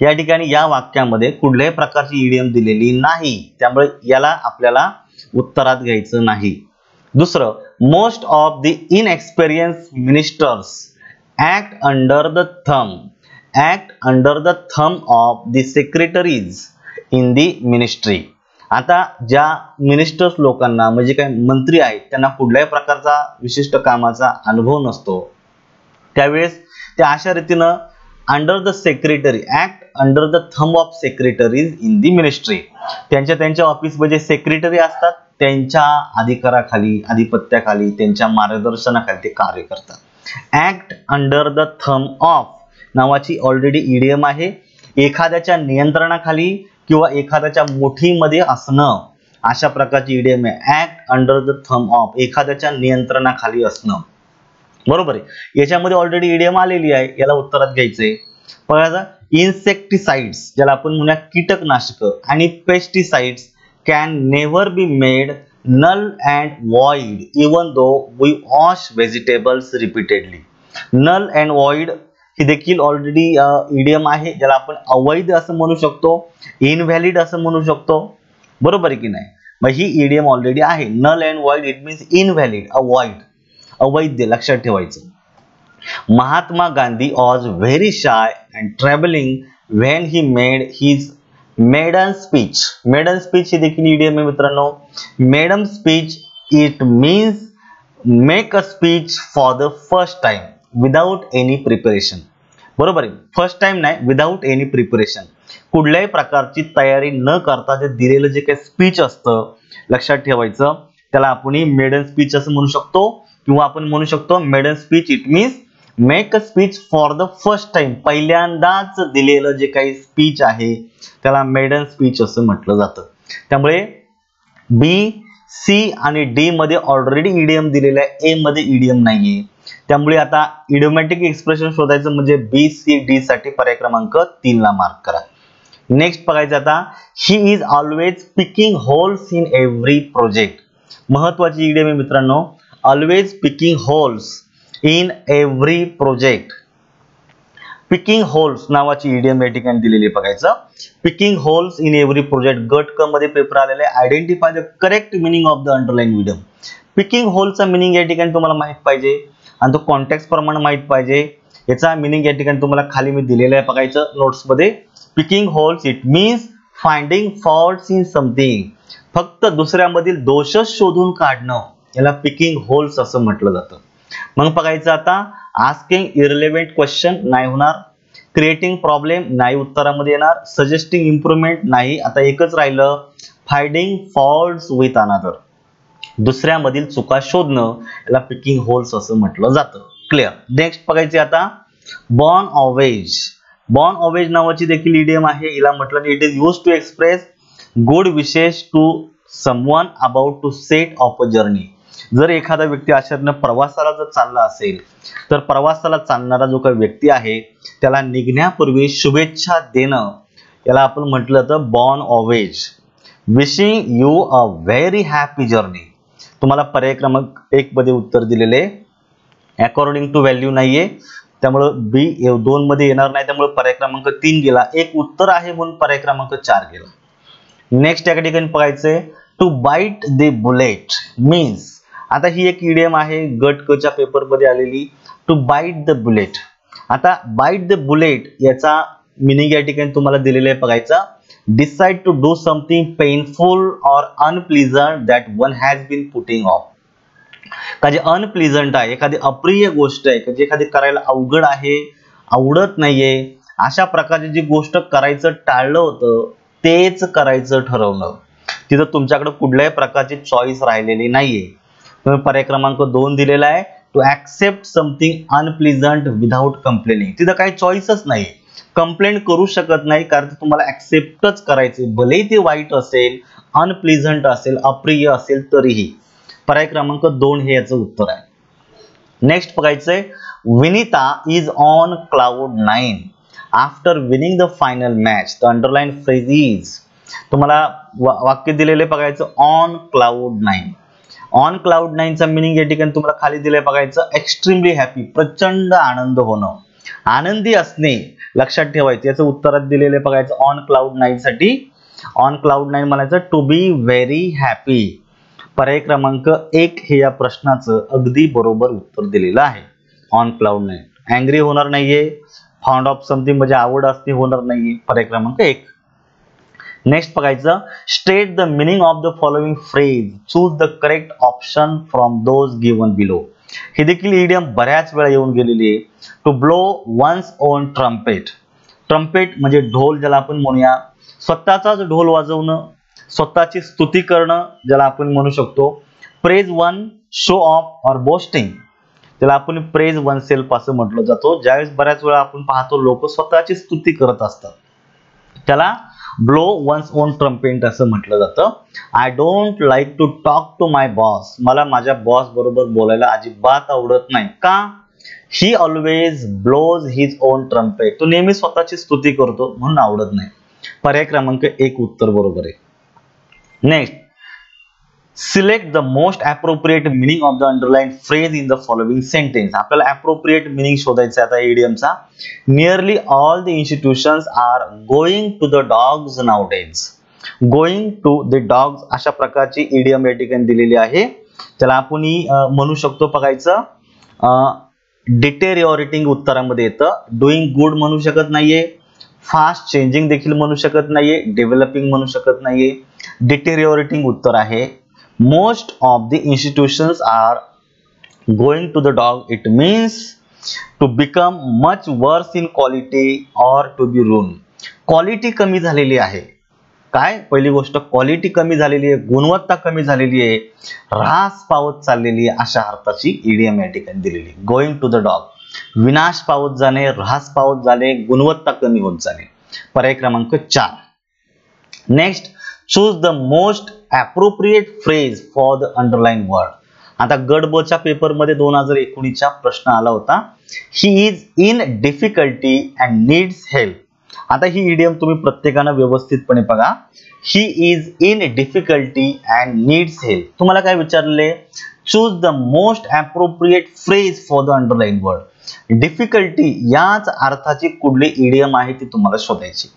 या ठिकाणी या वाक्यामध्ये कुठल्याही प्रकारची इडियम दिलेली नाही, त्यामुळे याला आपल्याला उत्तरात घ्यायचं नाही. दुसरं, most of the inexperience ministers act under the thumb of the secretaries in the ministry. आता ज्या मिनिस्टर्स लोकांना म्हणजे काय मंत्री आहेत, त्यांना कुठल्याही प्रकारचा विशिष्ट कामाचा अनुभव नसतो, त्यावेळेस ते अशा रीतीनं under the secretary, act under the thumb of secretaries in the ministry, त्यांच्या ऑफिसमध्ये सेक्रेटरी असतात, त्यांच्या अधिकाराखाली, आधिपत्याखाली, त्यांच्या मार्गदर्शनाखाली ते कार्य करतात. Act under the thumb of नावाची ऑलरेडी इडियम आहे. एखाद्याच्या नियंत्रणाखाली किंवा एखाद्याच्या मुठीमध्ये असणं, अशा प्रकारची इडियम आहे. Act under the thumb of, एखाद्याच्या नियंत्रणाखाली असणं. बरोबर आहे, याच्यामध्ये ऑलरेडी इडियम आलेली आहे, याला उत्तरात घ्यायचंय. बघा, इन्सेक्टिसाइड्स, ज्याला आपण म्हणूया कीटकनाशक, आणि pesticides can never be made null and void even though we wash vegetables repeatedly. Null and void ही देखील ऑलरेडी इडियम आहे, ज्याला आपण अवैध असं म्हणू शकतो, इनव्हॅलिड असं म्हणू शकतो. बरोबर आहे की नाही. मग ही इडियम ऑलरेडी आहे. Null and void it means invalid, avoid, अवैध. लक्षात ठेवायचं. Mahatma Gandhi was very shy and travelling when he made his maiden speech. Maiden speech ही देखील इडियम आहे मित्रांनो. Maiden speech it means make a speech for the first time without any preparation. बरोबर आहे, first time नाही, विदाउट एनी प्रिपरेशन, कुठल्याही प्रकारची तयारी न करता जे दिलेलं जे काही स्पीच असतं, लक्षात ठेवायचं, त्याला आपण मेडन स्पीच असं म्हणू शकतो, किंवा आपण म्हणू शकतो maiden speech it means make a speech for the first time, पहिल्यांदाच दिलेलं जे काही स्पीच आहे त्याला मेडन स्पीच असं म्हटलं जातं. त्यामुळे बी, सी आणि डी मध्ये ऑलरेडी इडियम दिलेलं आहे, ए मध्ये इडियम नाहीये. त्यामुळे आता इडियोमॅटिक एक्सप्रेशन शोधायचं म्हणजे बी, सी, डी साठी पर्याय क्रमांक 3 ला मार्क करा. नेक्स्ट बघायचं आता, he is always picking holes in every project. महत्वाची इडियम आहे मित्रांनो, always picking holes in every project. Picking holes नावाची इडियम या ठिकाणी दिलेली बघायचं. Picking holes in every project, गट क मध्ये पेपर आलेले. Identify the correct meaning of the underline idiom. Picking होलचा मिनिंग या ठिकाणी तुम्हाला माहित पाहिजे आणि तो कॉन्टेक्स्ट प्रमाणे माहित पाहिजे. याचा मिनिंग या ठिकाणी तुम्हाला खाली मी दिलेला आहे बघायचं नोट्स मध्ये. Picking holes it means finding faults in something. फक्त दुसऱ्यामधील दोषच शोधून काढणं याला पिकिंग होल्स असं म्हटलं जातं. मग बघायचं आता, आस्किंग इररिलेव्हंट क्वेश्चन नाही होणार. क्रिएटिंग प्रॉब्लेम नाही उत्तरामध्ये येणार. सजेस्टिंग इम्प्रूव्हमेंट नाही. आता एकच राहिलं, फाइंडिंग फॉल्ट्स विथ अनदर. दुसऱ्यामधील चुका शोधणं याला पिकिंग होल्स असं म्हटलं जातं. क्लिअर. नेक्स्ट बघायचे आता, बॉर्न ऑवेज. बॉर्न ऑवेज नावाची देखील इडियम आहे. हिला म्हटलं it is used to express good wishes to someone about to set off a journey. जर एखादा व्यक्ती अशाने प्रवासाला जर चालला असेल तर प्रवासाला चालणारा जो काही व्यक्ती आहे त्याला निघण्यापूर्वी शुभेच्छा देणं याला आपण म्हटलं तर bon voyage. Wishing you a very happy journey. तुम्हाला पर्याय क्रमांक 1 मध्ये उत्तर दिलेले. अकॉर्डिंग टू व्हॅल्यू नाहीये त्यामुळे बी 2 मध्ये येणार नाही, त्यामुळे पर्याय क्रमांक 3 गेला. एक उत्तर आहे म्हणून पर्याय क्रमांक 4 गेला. नेक्स्ट या ठिकाणी बघायचंय, to bite the bullet means. आता ही एक इडियम आहे गट क च्या पेपर मध्ये आलेली. To bite the bullet. आता बाईट द बुलेट याचा मिनिंग या ठिकाणी तुम्हाला दिलेला आहे बघायचा. Decide to do something painful or unpleasant that one has been putting off. का जे अनप्लीजंट आहे, एखादी अप्रिय गोष्ट आहे, जे एखादी करायला अवघड आहे, आवडत नाहीये, अशा प्रकारची जी गोष्ट करायचं टाळलं होतं तेच करायचं ठरवलं. तिथं तुमच्याकडे कुठल्याही प्रकारची चॉईस राहिलेली नाहीये. तुम्ही पर्याय क्रमांक 2 दिलेला आहे, to accept something unpleasant without complaining. तिथं काही चॉईसच नाही, कंप्लेंट करू शकत नाही कारण तुम्हाला ऍक्सेप्टच करायचे, भलेही ते वाईट असेल, अनप्लीजंट असेल, अप्रिय असेल तरीही. पर्याय क्रमांक 2 हे याचं उत्तर आहे. नेक्स्ट बघायचंय, Vinita is on cloud 9 after winning the final match. The underline phrase is. तुम्हाला वाक्य दिलेले बघायचं, ऑन क्लाउड 9. ऑन क्लाउड 9 चा मिनिंग या ठिकाणी तुम्हाला खाली दिलंय बघायचं, एक्स्ट्रीमली हॅपी, प्रचंड आनंद होणं, आनंदी असणे. लक्षात ठेवायचं. याचं उत्तरात दिलेले बघायचं ऑन क्लाउड 9 साठी. ऑन क्लाउड 9 म्हणायचं टू बी व्हेरी हॅपी. पर्याय क्रमांक 1 हे या प्रश्नाचं अगदी बरोबर उत्तर दिलेलं आहे. On cloud 9. अँग्री होणार नाहीये, फाउंड ऑफ समथिंग म्हणजे आवड असते होणार नाहीये. पर्याय क्रमांक 1. नेक्स्ट बघायचं, state the meaning of the following phrase, choose the correct option from those given below. ही देखील इडियम बऱ्याच वेळा येऊन गेलेली आहे. To blow one's own trumpet. Trumpet म्हणजे ढोल ज्याला आपण म्हणूया, स्वतःचाच ढोल वाजवणं, स्वतःची स्तुती करणं ज्याला आपण म्हणू शकतो. प्रेज वन, शो ऑफ और बोस्टिंग त्याला आपण प्रेज वन सेल्फ असं म्हटलं जातो. ज्यावेळेस बऱ्याच वेळा आपण पाहतो लोक स्वतःची स्तुती करत असतात त्याला ब्लो वन्स ओन ट्रम्पेट असं म्हटलं जातं. I don't like to talk to my boss. मला माझ्या बॉस बरोबर बोलायला अजिबात आवडत नाही. का? He always blows his own trumpet. तो नेहमी स्वतःची स्तुती करतो म्हणून आवडत नाही. पर्याय क्रमांक 1 उत्तर बरोबर आहे. Next, select the most appropriate meaning of the underline phrase in the following sentence. आपल्याला अप्रोप्रिएट मिनिंग शोधायचं आहे आता इडियमचा. Nearly all the institutions are going to the dogs nowadays. Going to the dogs अशा प्रकारची इडियम या ठिकाणी दिलेली आहे. त्याला आपण म्हणू शकतो बघायचं, डिटेरिओरेटिंग उत्तरामध्ये येतं. डुईंग गुड म्हणू शकत नाहीये, फास्ट चेंजिंग देखील म्हणू शकत नाहीये, डेव्हलपिंग म्हणू शकत नाहीये. डिटेरिओरेटिंग उत्तर आहे. Most of the institutions are going to the dog. It means to become much worse in quality or to be ruined. Quality कमी झालेली आहे. काय? पहिली गोष्ट क्वालिटी कमी झालेली आहे, गुणवत्ता कमी झालेली आहे, ऱ्हास पावत चाललेली आहे अशा अर्थाची इडियम या ठिकाणी दिलेली. गोइंग टू द डॉग, विनाश पावत जाणे, ऱ्हास पावत जाणे, गुणवत्ता कमी होत जाणे. पर्याय क्रमांक 4. Next, choose the most appropriate phrase for the underline word. आता गट ब च्या पेपर मध्ये 2019 चा प्रश्न आला होता. ही is in difficulty and needs help. आता ही इडियम तुम्ही प्रत्येकानं व्यवस्थितपणे बघा. ही is in difficulty and needs help. तुम्हाला काय विचारले? Choose the most appropriate phrase for the underline word. Difficulty याच अर्थाची कुठली इडियम आहे ती तुम्हाला शोधायची.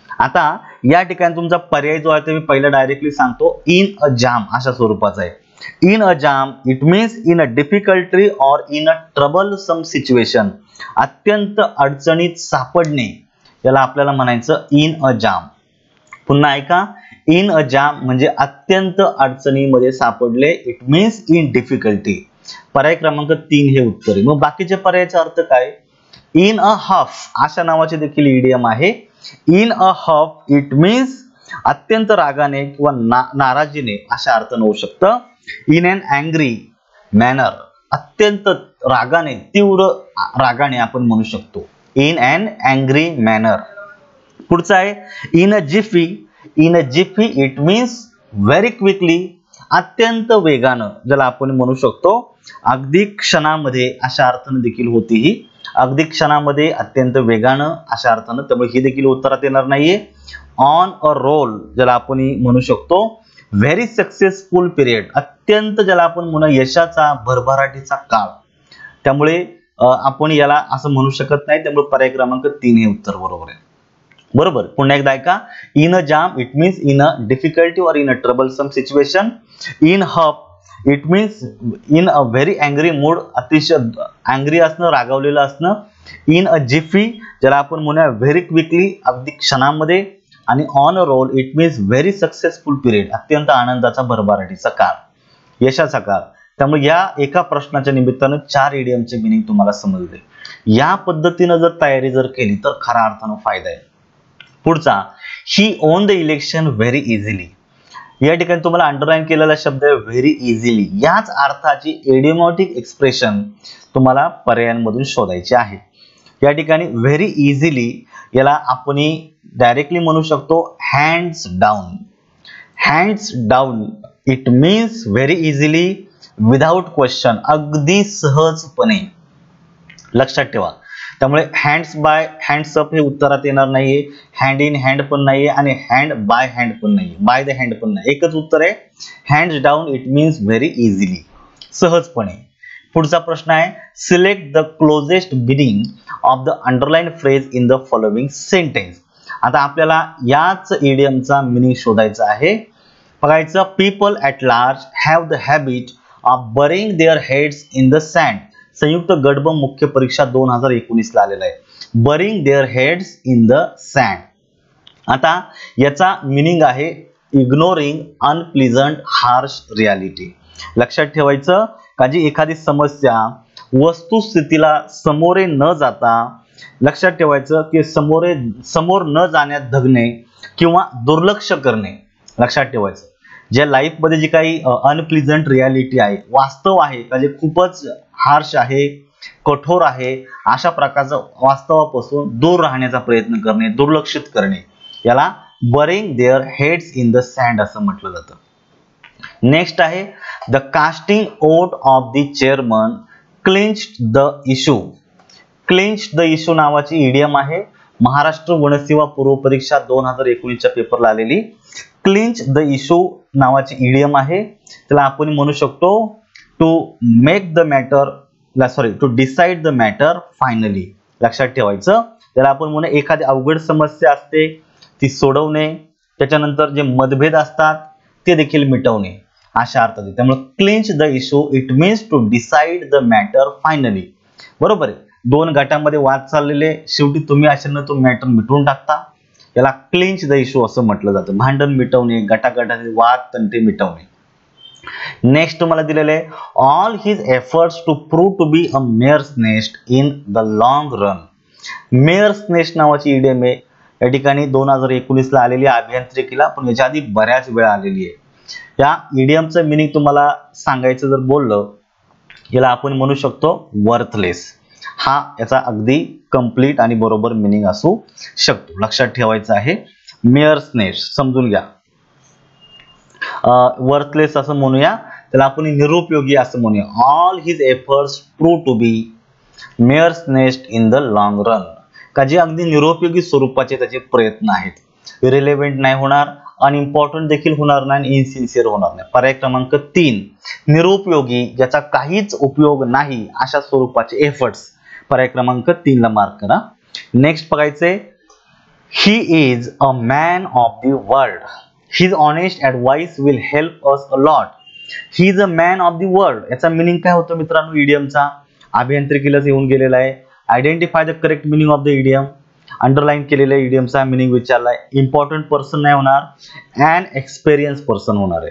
आता या ठिकाणी तुमचा पर्याय जो आहे ते मी पहिला डायरेक्टली सांगतो. इन अ जाम अशा स्वरूपाचा आहे. In a jam it means in a difficulty or in a troublesome situation. अत्यंत अडचणीत सापडणे याला आपल्याला म्हणायचं इन अ जाम. पुन्हा ऐका, इन अ जाम म्हणजे अत्यंत अडचणीमध्ये सापडले. It means in difficulty. पर्याय क्रमांक 3 हे उत्तर आहे. मग बाकीचे पर्यायाचा अर्थ काय? इन अ हफ अशा नावाची देखील इडियम आहे. इन अ हफ इट मीन्स अत्यंत रागाने किंवा नाराजीने अशा अर्थाने होऊ शकतं. इन अन अँग्री मॅनर अत्यंत रागाने, तीव्र रागाने आपण म्हणू शकतो. In an angry manner. पुढचा आहे in a jiffy. In a jiffy it means very quickly, अत्यंत वेगानं ज्याला आपण म्हणू शकतो. अगदी क्षणामध्ये अशा अर्थाने देखील होती ही. अगदी क्षणामध्ये, अत्यंत वेगानं अशा अर्थानं. त्यामुळे ही देखील उत्तरात येणार नाहीये. ऑन अ रोल ज्याला आपण म्हणू शकतो. व्हेरी सक्सेसफुल पिरियड अत्यंत ज्याला आपण म्हणू यशाचा, भरभराटीचा काळ. त्यामुळे आपण याला असं म्हणू शकत नाही. त्यामुळे पर्याय क्रमांक 3 हे उत्तर बरोबर आहे. बरोबर. पुन्हा एकदा ऐका. In a jam it means in a difficulty or in a troublesome situation. In huff it means in a very angry mood, अतिशय अँग्री असणं, रागावलेलं असणं. इन अ जिफी ज्याला आपण म्हणूया व्हेरी क्विकली, अगदी क्षणामध्ये. आणि on a roll it means very successful period, अत्यंत आनंदाचा, भरभराटीचा काळ, यशाचा काळ. त्यामुळे या एका प्रश्नाच्या निमित्तानं 4 इडियमचे मिनिंग तुम्हाला समजले. या पद्धतीनं जर तयारी जर केली तर खऱ्या अर्थानं फायदा आहे. पुढचा, he won the election very easily. या ठिकाणी तुम्हाला अंडरलाईन केलेला शब्द आहे व्हेरी इझिली. याच अर्थाची इडियोमॅटिक एक्सप्रेशन तुम्हाला पर्यायांमधून शोधायची आहे. या ठिकाणी व्हेरी इझिली याला आपण डायरेक्टली म्हणू शकतो hands down. Hands down it means very easily, without question, अगदी सहजपणे. लक्षात ठेवा. त्यामुळे हँड्स बाय हँड्स अप हे उत्तरात येणार नाहीये. हँड इन हँड पण नाहीये आणि हँड बाय हँड पण नाहीये. बाय द हँड पण नाही. एकच उत्तर आहे hands down it means very easily, सहजपणे. पुढचा प्रश्न आहे select the closest meaning of the underline phrase in the following sentence. आता आपल्याला याच इडियमचा मिनिंग शोधायचा आहे. बघायचं, people at large have the habit of burying their heads in the sand. संयुक्त गडबम मुख्य परीक्षा 2019 ला आलेला आहे. Burying their heads in the sand. आता याचा मिनिंग आहे इग्नोरिंग अनप्लीझंट हार्श रियालिटी. लक्षात ठेवायचं का जी एखादी समस्या वस्तुस्थितीला समोरे न जाता, लक्षात ठेवायचं की समोर न जाण्यात धगणे किंवा दुर्लक्ष करणे. लक्षात ठेवायचं ज्या लाईफ मध्ये जी काही अनप्लीझंट रियालिटी आहे, वास्तव आहे का जे खूपच हार्श आहे, कठोर आहे, अशा प्रकारचं वास्तवापासून दूर राहण्याचा प्रयत्न करणे, दुर्लक्षित करणे, याला burying their heads in the sand असं म्हटलं जातं. नेक्स्ट आहे the casting vote of the chairman clinched the issue. Clinched the issue नावाची इडियम आहे. महाराष्ट्र वनसेवा पूर्व परीक्षा 2019च्या पेपरला आलेली. क्लिंच द इश्यू नावाची इडियम आहे. त्याला आपण म्हणू शकतो to make the matter, to decide the matter finally. लक्षात ठेवायचं त्याला आपण म्हणू एखादी अवघड समस्या असते ती सोडवणे, त्याच्यानंतर जे मतभेद असतात ते देखील मिटवणे अशा अर्थात. त्यामुळे clinch the issue it means to decide the matter finally. बरोबर आहे. 2 गटामध्ये वाद चाललेले, शेवटी तुम्ही अशाने तो मॅटर मिटवून टाकता, याला क्लिंच द इश्यू असं म्हटलं जातं. भांडण मिटवणे, गटागटाचे वाद तंटे मिटवणे. नेक्स्ट तुम्हाला दिलेले आहे all his efforts to prove to be a mare's nest in the long run. Mare's nest नावाची इडियम आहे. या ठिकाणी 2019 ला आलेली अभियांत्रिकीला, पण याच्या आधी बऱ्याच वेळा आलेली आहे. या इडियमचं मिनिंग तुम्हाला सांगायचं जर बोललं, याला आपण म्हणू शकतो वर्थलेस. हा याचा अगदी कंप्लीट आणि बरोबर मिनिंग असू शकतो. लक्षात ठेवायचं आहे मेअर्स नेस्ट, समजून घ्या. वर्थलेस असं म्हणूया, त्याला आपण निरुपयोगी असं म्हणूया. All his efforts prove to be mare's nest in the long run. का जे अगदी निरुपयोगी स्वरूपाचे त्याचे प्रयत्न आहेत. इरिलेव्हंट नाही होणार, अनइम्पॉर्टंट देखील होणार नाही, इनसिन्सिअर होणार नाही. पर्याय क्रमांक 3 निरुपयोगी, ज्याचा काहीच उपयोग नाही अशा स्वरूपाचे एफर्ट्स. पर्याय क्रमांक 3 ला मार्क करा. नेक्स्ट बघायचे, ही is a man of the world. His honest advice will help us a lot. He is a man of the world, याचा मिनिंग काय होतं मित्रांनो? इडियमचा अभियांत्रिकीलाच येऊन गेलेला आहे. Identify the correct meaning of the idiom. Underline केलेल्या इडियमचा meaning विचारलाय. Important person नाही होणार, अन एक्सपिरियन्स पर्सन होणार आहे.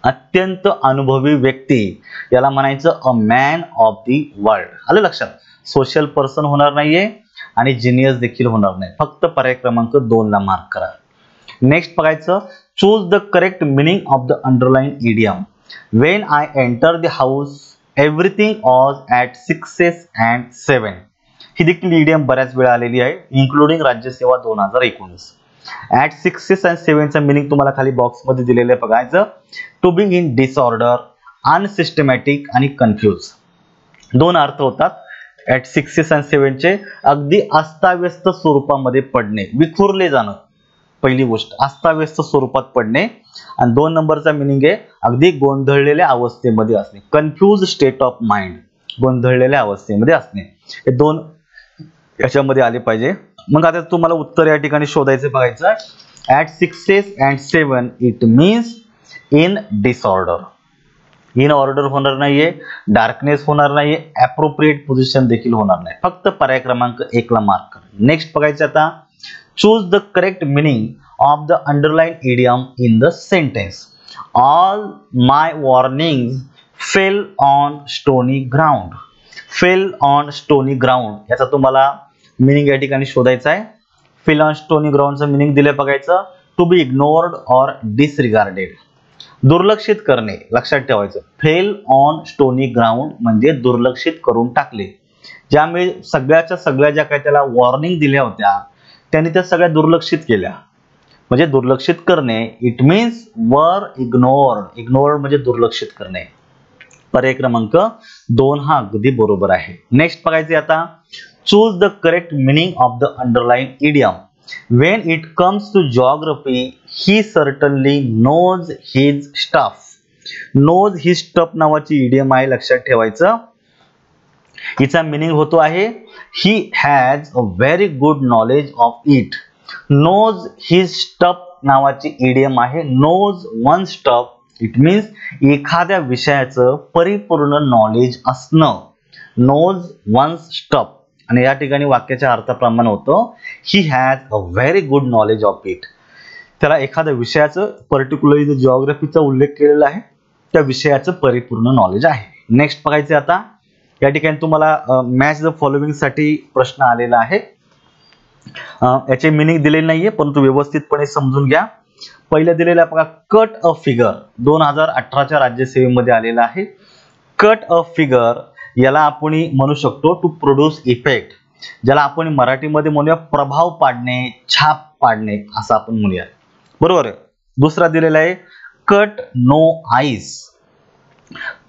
अत्यंत अनुभवी व्यक्ती, याला म्हणायचं a man of the world. आलं लक्षात? सोशल पर्सन होणार नाहीये आणि जिनियस देखील होणार नाही. फक्त पर्याय क्रमांक 2 ला मार्क करा. नेक्स्ट बघायचं, choose the correct meaning of the underline idiom. When I enter the house everything was at 6 and 7. ही देखील इडियम बऱ्याच वेळा आलेली आहे, इन्क्लुडिंग राज्यसेवा 2019. ॲट 6 and 7 चा मिनिंग तुम्हाला खाली बॉक्स मध्ये दिलेलं आहे बघायचं. To be in disorder, unsystematic आणि कन्फ्यूज. 2 अर्थ होतात ॲट 6 and 7 चे. अगदी अस्ताव्यस्त स्वरूपामध्ये पडणे, विखुरले जाणं, पहिली गोष्ट अस्ताव्यस्त स्वरूपात पडणे. आणि 2 नंबरचा मिनिंग आहे अगदी गोंधळलेल्या अवस्थेमध्ये असणे, कन्फ्यूज स्टेट ऑफ माइंड, गोंधळलेल्या अवस्थेमध्ये असणे. हे 2 याच्यामध्ये आले पाहिजे. मग आता तुम्हाला उत्तर या ठिकाणी शोधायचं बघायचं. At 6 and 7 it means in disorder. In order होणार नाहीये, डार्कनेस होणार नाहीये, ॲप्रोप्रिएट पोझिशन देखील होणार नाही. फक्त पर्याय क्रमांक 1 ला मार्क करा. नेक्स्ट बघायचं आता, choose the correct meaning of the underline idiom in the sentence. All my warnings fell on stony ground. Fell on stony ground याचा तुम्हाला मिनिंग या ठिकाणी शोधायचा आहे. फेल ऑन स्टोनी ग्राउंडचं मिनिंग दिले बघायचं. To be ignored or disregarded, दुर्लक्षित करणे. लक्षात ठेवायचं, फेल ऑन स्टोनी ग्राउंड म्हणजे दुर्लक्षित करून टाकले. ज्यामुळे सगळ्याच्या सगळ्या ज्या काही त्याला वॉर्निंग दिल्या होत्या त्यांनी त्या सगळ्या दुर्लक्षित केल्या. म्हणजे दुर्लक्षित करणे, इट मीन्स वर इग्नोर्ड. इग्नोर्ड म्हणजे दुर्लक्षित करणे. पर्याय क्रमांक 2 हा अगदी बरोबर आहे. नेक्स्ट बघायचे आता, choose the correct meaning of the underline idiom. When it comes to geography, he certainly knows his stuff. Knows his stuff नावाची इडियम आहे, लक्षात ठेवायचं. हिचा मिनिंग होतो आहे he has a very good knowledge of it. Knows his stuff नावाची idiom आहे. Knows one stuff, it means एखाद्या विषयाचं परिपूर्ण नॉलेज असणं. Knows one's stuff. आणि या ठिकाणी वाक्याच्या अर्थाप्रमाणे होतं he has a very good knowledge of it. त्याला एखाद्या विषयाचं, पर्टिक्युलरली जिओग्राफीचा उल्लेख केलेला आहे, त्या विषयाचं परिपूर्ण नॉलेज आहे. नेक्स्ट बघायचे आता, या ठिकाणी तुम्हाला मॅच द फॉलोइंग साठी प्रश्न आलेला आहे. याचे मिनिंग दिलेले नाहीये परंतु व्यवस्थितपणे समजून घ्या. पहिलं दिलेलं आहे बघा, कट अ फिगर. 2018च्या राज्यसेवेमध्ये आलेला आहे. कट अ फिगर याला आपण म्हणू शकतो टू प्रोड्यूस इफेक्ट, ज्याला आपण मराठीमध्ये म्हणूया प्रभाव पाडणे, छाप पाडणे असं आपण म्हणूया. बरोबर आहे. दुसरा दिलेला आहे cut no ice.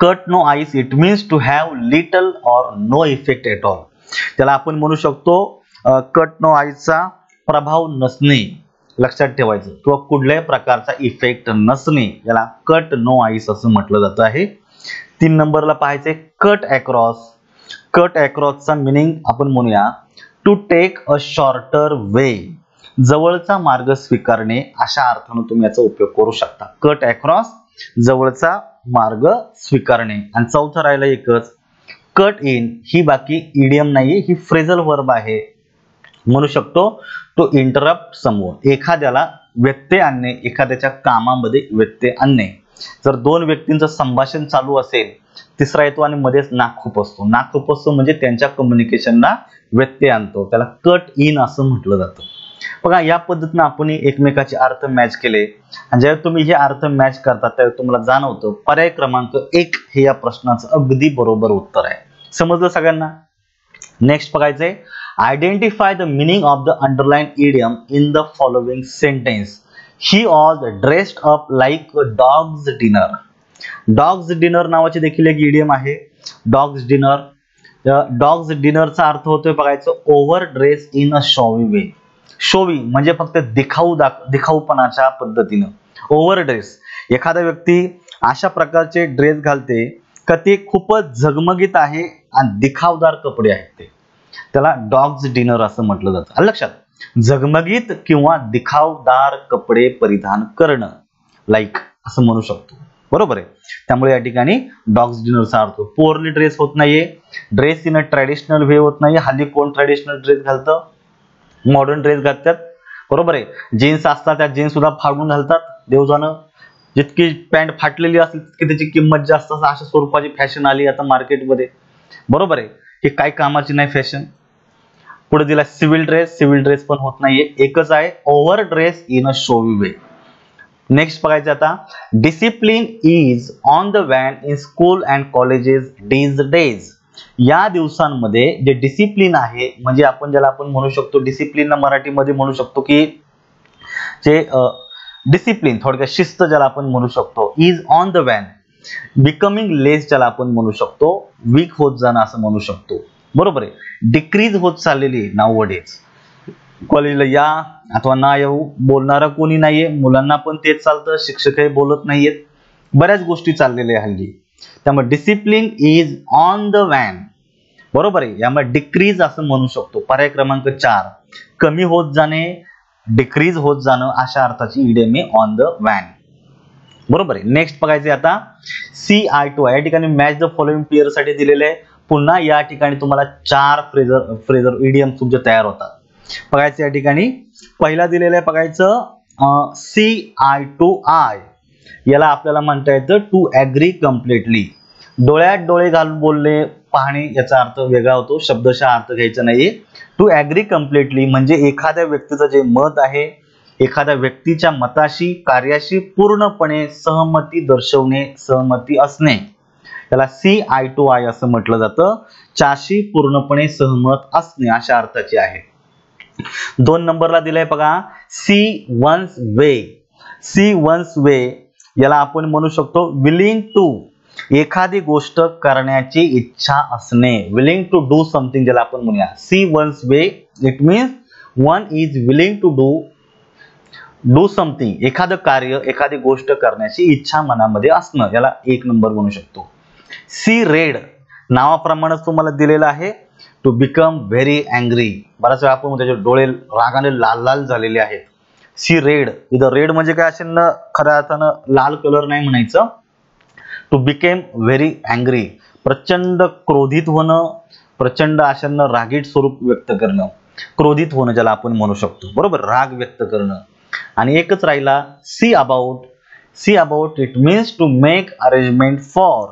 Cut no ice it means to have little or no effect at all. त्याला आपण म्हणू शकतो कट नो आईसचा प्रभाव नसणे. लक्षात ठेवायचं, किंवा कुठल्याही प्रकारचा इफेक्ट नसणे याला कट नो आईस असं म्हटलं जातं आहे. 3 नंबरला पाहायचे कट अक्रॉस. कट अक्रॉसचा मिनिंग आपण म्हणूया to take a shorter way, जवळचा मार्ग स्वीकारणे अशा अर्थाने तुम्ही याचा उपयोग करू शकता. कट अक्रॉस, जवळचा मार्ग स्वीकारणे. आणि चौथा राहिला एकच, कट इन. ही बाकी इडियम नाहीये, ही फ्रेझल वर्ब आहे. म्हणू शकतो टू इंटरप्ट समवन, एखाद्याला व्यत्यय आणणे, एखाद्याच्या कामामध्ये व्यत्यय आणणे. जर 2 व्यक्तींचं संभाषण चालू असेल, तिसरा येतो आणि मध्येच नाकखूप असतो. नाकखूप असतो म्हणजे त्यांच्या कम्युनिकेशनला व्यत्यय आणतो, त्याला कट इन असं म्हटलं जातं. बघा, या पद्धतीने आपण एकमेकाचे अर्थ मॅच केले आणि जेव्हा तुम्ही हे अर्थ मॅच करता त्यावेळी तुम्हाला जाणवतं पर्याय क्रमांक 1 हे या प्रश्नाचं अगदी बरोबर उत्तर आहे. समजलं सगळ्यांना? नेक्स्ट बघायचंय, identify the meaning of the underline idiom in the following sentence. He was dressed up like a dog's dinner. Dog's dinner नावाची देखील एक इडियम आहे. Dog's dinner डॉग्स डिनरचा अर्थ होतोय बघायचं over dress in a showy way. Showy म्हणजे फक्त दिखाऊपणाच्या पद्धतीनं. ओव्हर ड्रेस, एखादा व्यक्ती अशा प्रकारचे ड्रेस घालते का ते खूपच झगमगीत आहे आणि दिखावदार कपडे आहेत ते, त्याला डॉग्स डिनर असं म्हटलं जातं. आलं लक्षात? झगमगीत किंवा दिखावदार कपडे परिधान करणं, लाईक असं म्हणू शकतो. बरोबर आहे. त्यामुळे या ठिकाणी डॉग्स डिनरचा अर्थ पोअरली ड्रेस होत नाहीये, ड्रेस इन अ ट्रॅडिशनल वे होत नाहीये. हल्ली कोण ट्रॅडिशनल ड्रेस घालतं? मॉडर्न ड्रेस घालतात. बरोबर आहे. जीन्स असतात, त्या जीन्स सुद्धा फाडून घालतात. देव जाणं, जितकी पॅन्ट फाटलेली असेल तितकी त्याची किंमत जास्त असते. अशा स्वरूपाची फॅशन आली आता मार्केटमध्ये. बरोबर आहे. ही काही कामाची नाही फॅशन. पुढे दिला सिव्हिल ड्रेस. सिव्हिल ड्रेस पण होत नाहीये, एकच आहे overdress in a showy way. Next बघायचं आता, discipline is on the wane in school and colleges these days. या दिवसांमध्ये जे डिसिप्लिन आहे, म्हणजे आपण ज्याला आपण म्हणू शकतो डिसिप्लिन मराठीमध्ये म्हणू शकतो की जे डिसिप्लिन, थोडक्यात शिस्त ज्याला आपण म्हणू शकतो. Is on the wane, becoming less ज्याला आपण म्हणू शकतो, वीक होत जाणं असं म्हणू शकतो. बरोबर आहे. डिक्रीज होत चाललेली नाउअडेज. कॉलेजला या अथवा ना येऊ बोलणारा कोणी नाहीये, मुलांना पण तेच चालतं, शिक्षकही बोलत नाहीयेत, बऱ्याच गोष्टी चाललेल्या आहे हल्ली. त्यामुळे discipline is on the wane. बरोबर आहे. यामुळे डिक्रीज असं म्हणू शकतो. पर्याय क्रमांक 4, कमी होत जाणे, डिक्रीज होत जाणं अशा अर्थाची इडियम आहे ऑन द वॅन. बरोबर आहे. नेक्स्ट बघायचे आता, CI2I. या ठिकाणी मॅच द फॉलोइंग पेअर साठी दिलेले आहे. पुन्हा या ठिकाणी तुम्हाला 4 फ्रेझर इडियम तुमचे तयार होतात. बघायचं या ठिकाणी पहिला दिलेला आहे बघायचं CI2I. याला आपल्याला म्हणता येतं टू ऍग्री कम्प्लिटली. डोळ्यात डोळे घालून बोलणे, पाहणे याचा अर्थ वेगळा होतो, शब्दशः अर्थ घ्यायचा नाहीये. टू ऍग्री कम्प्लिटली म्हणजे एखाद्या व्यक्तीचं जे मत आहे, एखाद्या व्यक्तीच्या मताशी कार्याशी पूर्णपणे सहमती दर्शवणे, सहमती असणे, त्याला CI2I असं म्हटलं जातं. च्याशी पूर्णपणे सहमत असणे अशा अर्थाचे आहे. 2 नंबरला दिलाय बघा सी वन्स वे. सी वन्स वे याला आपण म्हणू शकतो विलिंग टू, एखादी गोष्ट करण्याची इच्छा असणे, विलिंग टू डू समथिंग ज्याला आपण म्हणूया. See one's way it means one is willing to do something, एखादं कार्य, एखादी गोष्ट करण्याची इच्छा मनामध्ये असणं, याला 1 नंबर म्हणू शकतो. सी रेड नावाप्रमाणेच तुम्हाला दिलेलं आहे टू बिकम व्हेरी अँग्री. बराच वेळा आपण त्याचे डोळे रागाने लाल लाल झालेले आहेत. सी रेड, इथं रेड म्हणजे काय असेल ना, खऱ्या अर्थानं लाल कलर नाही म्हणायचं. टू बिकेम व्हेरी अँग्री, प्रचंड क्रोधित होणं, प्रचंड अशांना रागीट स्वरूप व्यक्त करणं, क्रोधित होणं ज्याला आपण म्हणू शकतो. बरोबर, राग व्यक्त करणं. आणि एकच राहिला see about. See about it means to make arrangement for,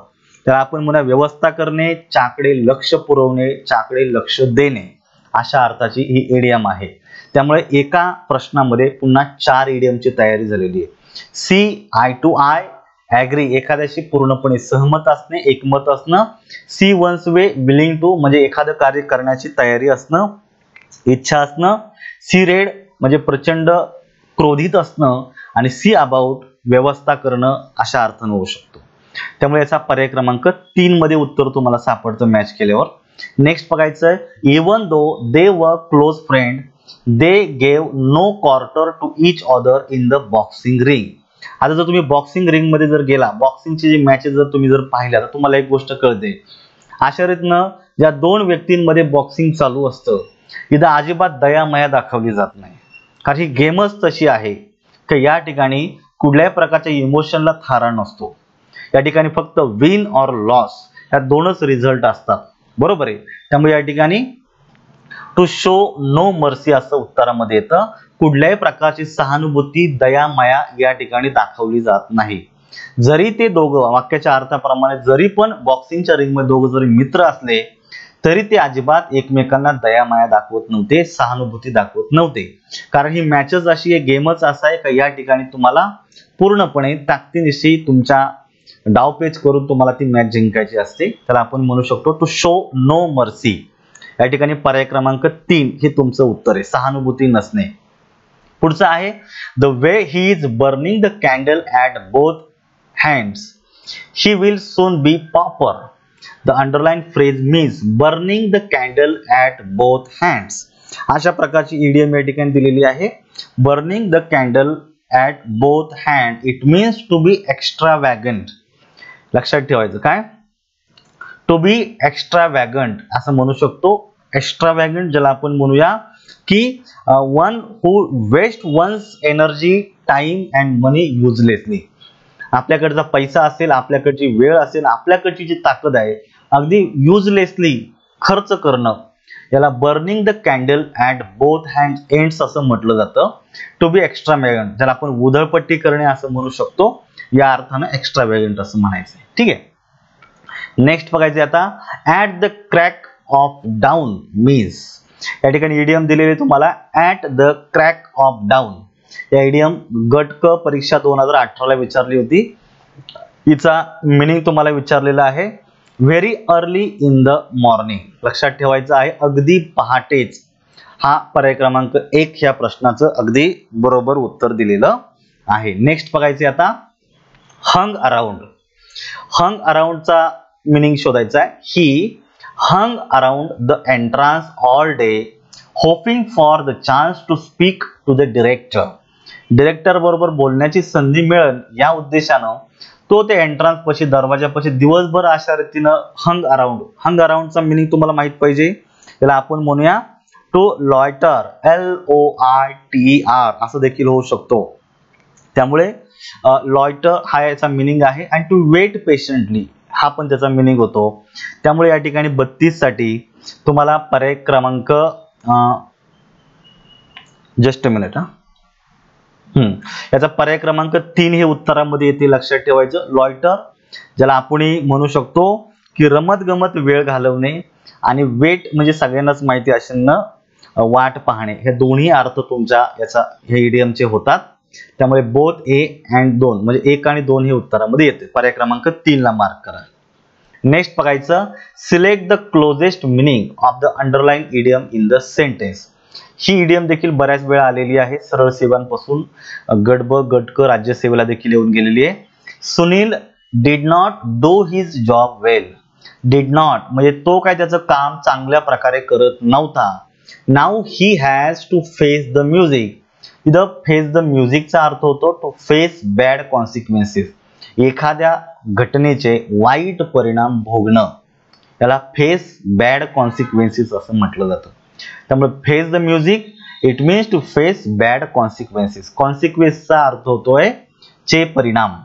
त्याला आपण म्हणूया व्यवस्था करणे, चाकडे लक्ष पुरवणे, चाकडे लक्ष देणे अशा अर्थाची ही इडियम आहे. त्यामुळे एका प्रश्नामध्ये पुन्हा 4 इडियमची तयारी झालेली आहे. CI2I ऍग्री, एखाद्याशी पूर्णपणे सहमत असणे, एकमत असणं. See one's way willing to म्हणजे एखादं कार्य करण्याची तयारी असणं, इच्छा असणं. सी रेड म्हणजे प्रचंड क्रोधित असणं. आणि सी अबाउट व्यवस्था करणं अशा अर्थानं होऊ शकतो. त्यामुळे याचा पर्याय क्रमांक 3 मध्ये उत्तर तुम्हाला सापडतं मॅच केल्यावर. नेक्स्ट बघायचं आहे, even though they were close friend they gave no quarter to each other in the boxing ring. आता जर तुम्ही बॉक्सिंग रिंग मध्ये जर गेला, बॉक्सिंगची जी मॅचेस जर तुम्ही जर पाहिल्या तर तुम्हाला एक गोष्ट कळते, अशा रीतीनं ज्या 2 व्यक्तींमध्ये बॉक्सिंग चालू असतं, इथं अजिबात दयामया दाखवली जात नाही. कारण ही गेमच तशी आहे की या ठिकाणी कुठल्याही प्रकारच्या इमोशनला थारा नसतो. या ठिकाणी फक्त विन ऑर लॉस या 2च रिझल्ट असतात. बरोबर आहे. त्यामुळे या ठिकाणी टू शो नो मर्सी असं उत्तरामध्ये येतं. कुठल्याही प्रकारची सहानुभूती, दया, माया या ठिकाणी दाखवली जात नाही. जरी ते दोघं वाक्याच्या अर्थाप्रमाणे जरी पण बॉक्सिंगच्या रिंगमध्ये दोघं जरी मित्र असले तरी ते अजिबात एकमेकांना दया माया दाखवत नव्हते, सहानुभूती दाखवत नव्हते. कारण ही मॅचच अशी आहे, गेमच असा आहे का या ठिकाणी तुम्हाला पूर्णपणे ताकदीनिशी तुमच्या डावपेच करून तुम्हाला ती मॅच जिंकायची असते. त्याला आपण म्हणू शकतो टू शो नो मर्सी. या ठिकाणी पर्याय क्रमांक 3 हे तुमचं उत्तर आहे, सहानुभूती नसणे. पुढचं आहे the way he is burning the candle at both hands he will soon be pauper. The underline phrase means burning the candle at both hands. अशा प्रकारची इडियम या ठिकाणी दिलेली आहे. Burning the candle at both hand it means to be extravagant. लक्षात ठेवायचं काय, to be एक्स्ट्रावॅगंट असं म्हणू शकतो. एक्स्ट्रावॅगंट ज्याला आपण म्हणूया की one who waste one's energy, time and money uselessly. आपल्याकडचा पैसा असेल, आपल्याकडची वेळ असेल, आपल्याकडची जी ताकद आहे अगदी युजलेसली खर्च करणं, याला burning the candle at both hand ends असं म्हटलं जातं. टू बी एक्स्ट्रावॅगंट ज्याला आपण उधळपट्टी करणे असं म्हणू शकतो, या अर्थानं एक्स्ट्रावॅगंट असं म्हणायचं. ठीक आहे. नेक्स्ट बघायचे आता, at the crack of down means. या ठिकाणी इडियम दिलेले तुम्हाला at the crack of down. या इडियम गट क परीक्षा 2018 ला विचारली होती. हिचा मिनिंग तुम्हाला विचारलेला आहे very early in the morning. लक्षात ठेवायचं आहे अगदी पहाटेच. हा पर्याय क्रमांक 1 ह्या प्रश्नाचं अगदी बरोबर उत्तर दिलेलं आहे. नेक्स्ट बघायचे आता, हंग अराउंड. हंग अराउंडचा मिनिंग शोधायचा आहे. ही hung around the entrance all day hoping for the chance to speak to the director. Director बरोबर बोलण्याची संधी मिळेल या उद्देशानं तो ते एंट्रन्स पाशी, दरवाजापाशी दिवसभर अशा रीतीनं हंग अराउंड. हंग अराउंडचा मिनिंग तुम्हाला माहित पाहिजे. त्याला आपण म्हणूया टू लॉयटर, LOITER असं देखील होऊ शकतो. त्यामुळे लॉयटर हा याचा मिनिंग आहे. आणि टू वेट पेशंटली हा पण त्याचा मिनिंग होतो. त्यामुळे या ठिकाणी 32 साठी तुम्हाला पर्याय क्रमांक जस्ट अ मिनिट याचा पर्याय क्रमांक 3 हे उत्तरामध्ये येते. लक्षात ठेवायचं. लॉयटर ज्याला आपण म्हणू शकतो की रमत गमत वेळ घालवणे, आणि वेट म्हणजे सगळ्यांनाच माहिती असेल ना, वाट पाहणे. हे दोन्ही अर्थ तुमच्या याचा हे इडियमचे होतात. त्यामुळे बोथ ए अँड 2 म्हणजे 1 आणि 2 हे उत्तरामध्ये येते. पर्याय क्रमांक 3 ला मार्क करा. नेक्स्ट बघायचं, select the closest meaning of the underline idiom in the sentence. He idiom देखील बऱ्याच वेळा आलेली आहे. सरळ सेवांपासून गट ब गट क राज्यसेवेला देखील येऊन गेलेली आहे. Sunil did not do his job well. Did not म्हणजे तो काय त्याचं काम चांगल्या प्रकारे करत नव्हता. Now he has to face the music. इथं फेस द म्युझिकचा अर्थ होतो टू फेस बॅड कॉन्सिक्वेन्सेस. एखाद्या घटनेचे वाईट परिणाम भोगणं, याला फेस बॅड कॉन्सिक्वेन्सेस असं म्हटलं जातं. त्यामुळे face the music it means to face bad consequences. कॉन्सिक्वेन्सचा अर्थ होतोय चे परिणाम.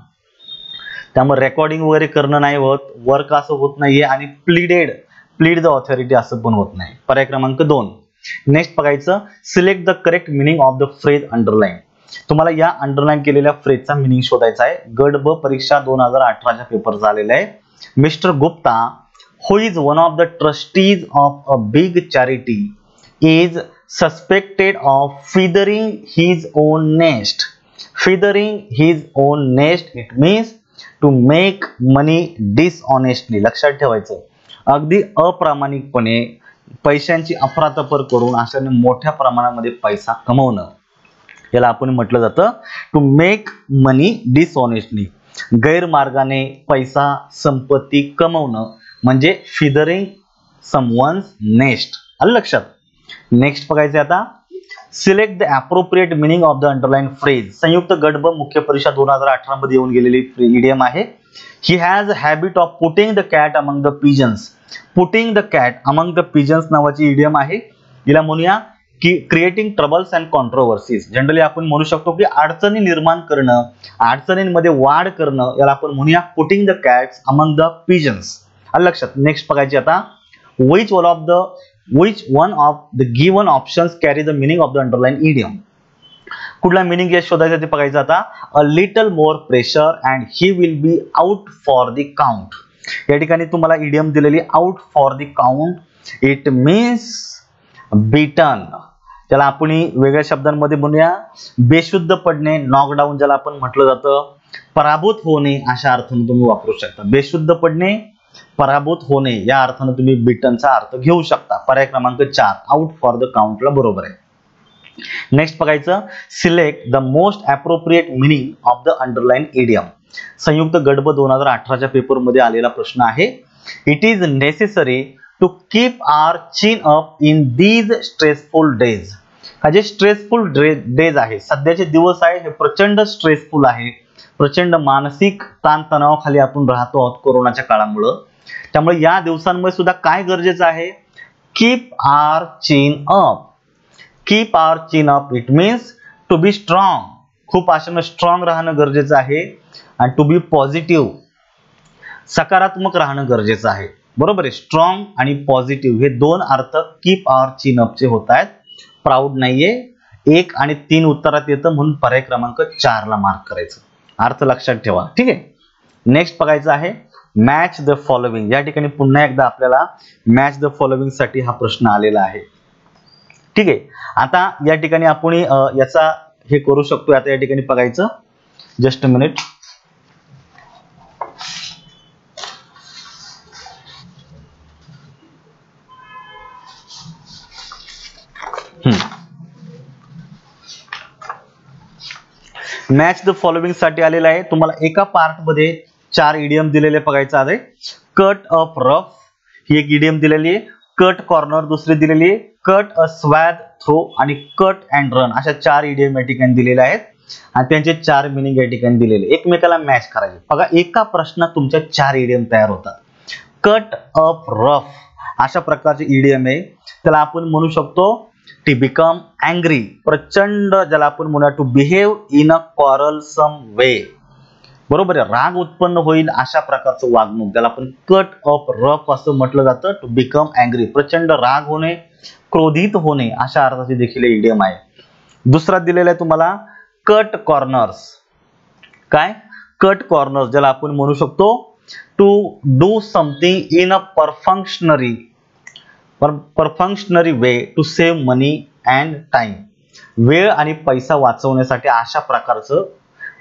त्यामुळे रेकॉर्डिंग वगैरे करणं नाही होत, वर्क असं होत नाहीये, आणि प्लीड द ऑथॉरिटी असं पण होत नाही. पर्याय क्रमांक 2. नेक्स्ट बघायचं, select the correct meaning of the phrase underline. तुम्हाला या अंडरलाइन केलेल्या फ्रेजचा मिनिंग शोधायचा आहे. गट ब परीक्षा 2018 पेपर झालेला आहे. Mister Gupta who is one of the trustees of a big charity is suspected of feathering his own nest. feathering his own nest it means to make money dishonestly. लक्षात ठेवायचं अगदी अप्रामाणिकपणे पैशांची अफरातफर करून अशाने मोठ्या प्रमाणामध्ये पैसा कमवणं, याला आपण म्हटलं जातं टू मेक मनी डिसऑनेस्टली. गैरमार्गाने पैसा संपत्ती कमवणं म्हणजे फिदरिंग समवन्स नेस्ट. आलं लक्षात. नेक्स्ट बघायचं आता, select the appropriate meaning of the underline phrase. संयुक्त गट ब मुख्य परीक्षा 2018 मध्ये येऊन गेलेली इडियम आहे. He has habit of putting the cat among the pigeons. Putting the cat among the pigeons नावाची इडियम आहे. हिला म्हणूया की creating troubles and controversies. Generally आपण म्हणू शकतो की अडचणी निर्माण करणं, अडचणींमध्ये वाढ करणं, याला आपण म्हणूया putting the cats among the pigeons. आलं लक्षात. नेक्स्ट बघायची आता, which one of the given options carry the meaning of the underlined idiom. कुठला मिनिंग या शोधायचं ते बघायचं आता. A little more pressure and he will be out for the count. या ठिकाणी तुम्हाला इडियम दिलेली out for the count. It means beaten. त्याला आपण वेगळ्या शब्दांमध्ये म्हणूया बेशुद्ध पडणे, नॉकडाऊन ज्याला आपण म्हटलं जातं. पराभूत होणे अशा अर्थाने तुम्ही वापरू शकता. बेशुद्ध पडणे, पराभूत होणे या अर्थाने तुम्ही बीटनचा अर्थ घेऊ शकता. पर्याय क्रमांक 4 आउट फॉर द काउंटला बरोबर आहे. नेक्स्ट बघायचं, select the most appropriate meaning of the underline idiom. संयुक्त गट ब 2018 पेपर मध्ये आलेला प्रश्न आहे. It is necessary to keep our chin up in these stressful days. हा जे स्ट्रेसफुल डेज आहे, सध्याचे दिवस आहे हे प्रचंड स्ट्रेसफुल आहे, प्रचंड मानसिक ताणतणावाखाली आपण राहतो आहोत कोरोनाच्या काळामुळे. त्यामुळे या दिवसांमध्ये सुद्धा काय गरजेचं आहे, keep our chin up. Keep our chin up it means to be strong. खूप अशानं स्ट्रॉंग राहणं गरजेचं आहे. आणि टू बी पॉझिटिव्ह, सकारात्मक राहणं गरजेचं आहे. बरोबर आहे. स्ट्रॉंग आणि पॉझिटिव्ह हे दोन अर्थ कीप आवर चिन अपचे होत आहेत. प्राऊड नाहीये. 1 आणि 3 उत्तरात येतं म्हणून पर्याय क्रमांक 4 ला मार्क करायचं. अर्थ लक्षात ठेवा. ठीक आहे. नेक्स्ट बघायचं आहे मॅच द फॉलोइंग. या ठिकाणी पुन्हा एकदा आपल्याला मॅच द फॉलोइंग साठी हा प्रश्न आलेला आहे. ठीक आहे. आता या ठिकाणी आपण याचा हे करू शकतो. आता या ठिकाणी बघायचं, just a minute. Match the following साठी आलेला आहे. तुम्हाला एका पार्ट मध्ये 4 इडियम दिलेले बघायचं आहे. कट अप रफ ही एक इडियम दिलेली आहे. कट कॉर्नर दुसरी दिलेली आहे. कट अ स्वॅथ थ्रो आणि कट अँड रन अशा 4 इडियम या ठिकाणी दिलेल्या आहेत आणि त्यांचे 4 मिनिंग या ठिकाणी दिलेले, एकमेकाला मॅच करायचे. बघा एका प्रश्नात तुमच्या 4 इडियम तयार होतात. कट अप रफ अशा प्रकारचे इडियम आहे. त्याला आपण म्हणू शकतो टू बिकम अँग्री, प्रचंड, ज्याला आपण म्हणूया टू बिहेव इन अ क्वारलसम वे. बरोबर आहे. राग उत्पन्न होईल अशा प्रकारचं वागणूक, ज्याला आपण कट अप रफ असं म्हटलं जातं. टू बिकम अँग्री, प्रचंड राग होणे, क्रोधित होणे अशा अर्थाचे देखील इडियम आहे. दुसरा दिलेला आहे तुम्हाला कट कॉर्नर्स. काय? कट कॉर्नर्स, ज्याला आपण म्हणू शकतो to do something in a perfunctory way to save money and time. वेळ आणि पैसा वाचवण्यासाठी अशा प्रकारचं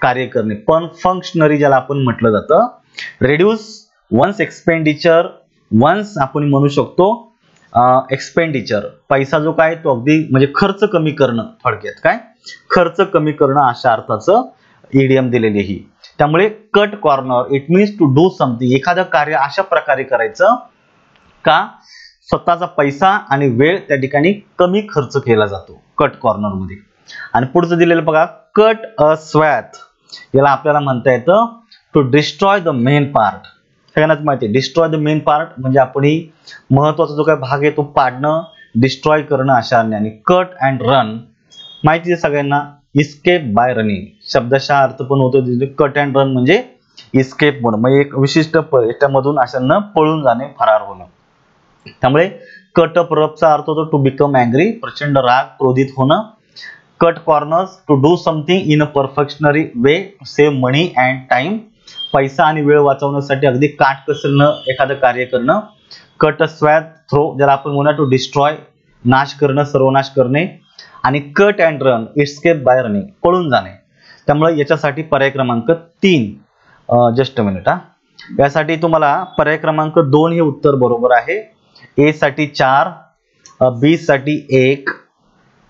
कार्य करणे, परफंक्शनरी ज्याला आपण म्हटलं जातं. रिड्यूस वन्स एक्सपेंडिचर, वन्स आपण म्हणू शकतो एक्सपेंडिचर, पैसा जो काय तो अगदी म्हणजे खर्च कमी करणं, थोडक्यात काय खर्च कमी करणं अशा अर्थाचं इडियम दिलेली ही. त्यामुळे cut corner it means to do something, एखादं कार्य अशा प्रकारे करायचं का स्वतःचा पैसा आणि वेळ त्या ठिकाणी कमी खर्च केला जातो कट कॉर्नर मध्ये. आणि पुढचं दिलेलं बघा कट अ स्वॅथ, याला आपल्याला म्हणता येतं to destroy the main part. सगळ्यांनाच माहिती आहे डिस्ट्रॉय द मेन पार्ट म्हणजे आपण महत्वाचा जो काही भाग आहे तो पाडणं, डिस्ट्रॉय करणं अशा अर्थाने. कट अँड रन माहिती आहे सगळ्यांना, इस्केप बाय रनिंग, शब्दशः अर्थ पण होतो. कट अँड रन म्हणजे इस्केप होणं, म्हणजे एक विशिष्ट याच्यामधून अशांना पळून जाणे, फरार होणं. त्यामुळे कट अप रफचा अर्थ होतो टू बिकम अँग्री, प्रचंड राग, क्रोधित होणं. Cut corners to do something in a perfunctory way to save money and time, पैसा आणि वेळ वाचवण्यासाठी अगदी काटकसरीनं एखादं कार्य करणं. कट अ स्वॅथ थ्रो, ज्याला आपण म्हणूया टू डिस्ट्रॉय, नाश करणं, सर्वनाश करणे. आणि cut and run escape bye running, पळून जाणे. त्यामुळे याच्यासाठी पर्याय क्रमांक 3, जस्ट अ मिनिट हा, यासाठी तुम्हाला पर्याय क्रमांक 2 हे उत्तर बरोबर आहे. ए साठी 4, बी साठी 1,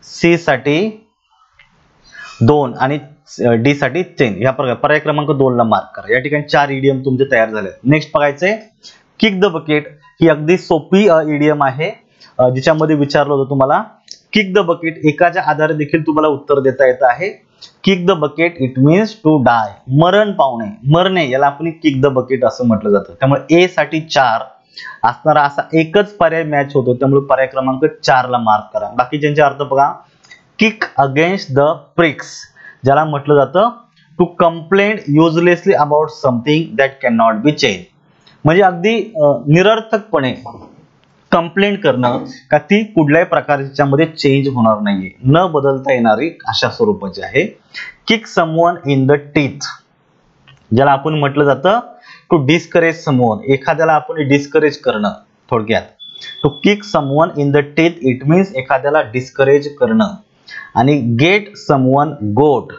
सी साठी 2 आणि डी साठी 3. या प्रकारे पर्याय क्रमांक 2 ला मार्क करा. या ठिकाणी 4 इडियम तुमचे तयार झाले. नेक्स्ट बघायचंय किक द बकेट. ही अगदी सोपी इडियम आहे, जिच्यामध्ये विचारलं होतं तुम्हाला किक द बकेट. एकाच्या आधारे देखील तुम्हाला उत्तर देता येत आहे. Kick the bucket it means to die, मरण पावणे, मरणे, याला आपण किक द बकेट असं म्हटलं जातं. त्यामुळे ए साठी 4 असणारा असा एकच पर्याय मॅच होतो. त्यामुळे पर्याय क्रमांक 4 ला मार्क करा. बाकीच्यांचे अर्थ बघा. किक अगेन्स्ट द प्रिक्स, ज्याला म्हटलं जातं to complaint uselessly about something that can not be change, म्हणजे अगदी निरर्थकपणे कंप्लेंट करणं का ती कुठल्याही प्रकारच्यामध्ये चेंज होणार नाहीये, न बदलता येणारी अशा स्वरूपाची आहे. Kick someone in the teeth, ज्याला आपण म्हटलं जातं टू डिस्करेज समवन, एखाद्याला आपण डिस्करेज करणं. थोडक्यात to kick someone in the teeth it means एखाद्याला डिस्करेज करणं. आणि गेट समवन गोट,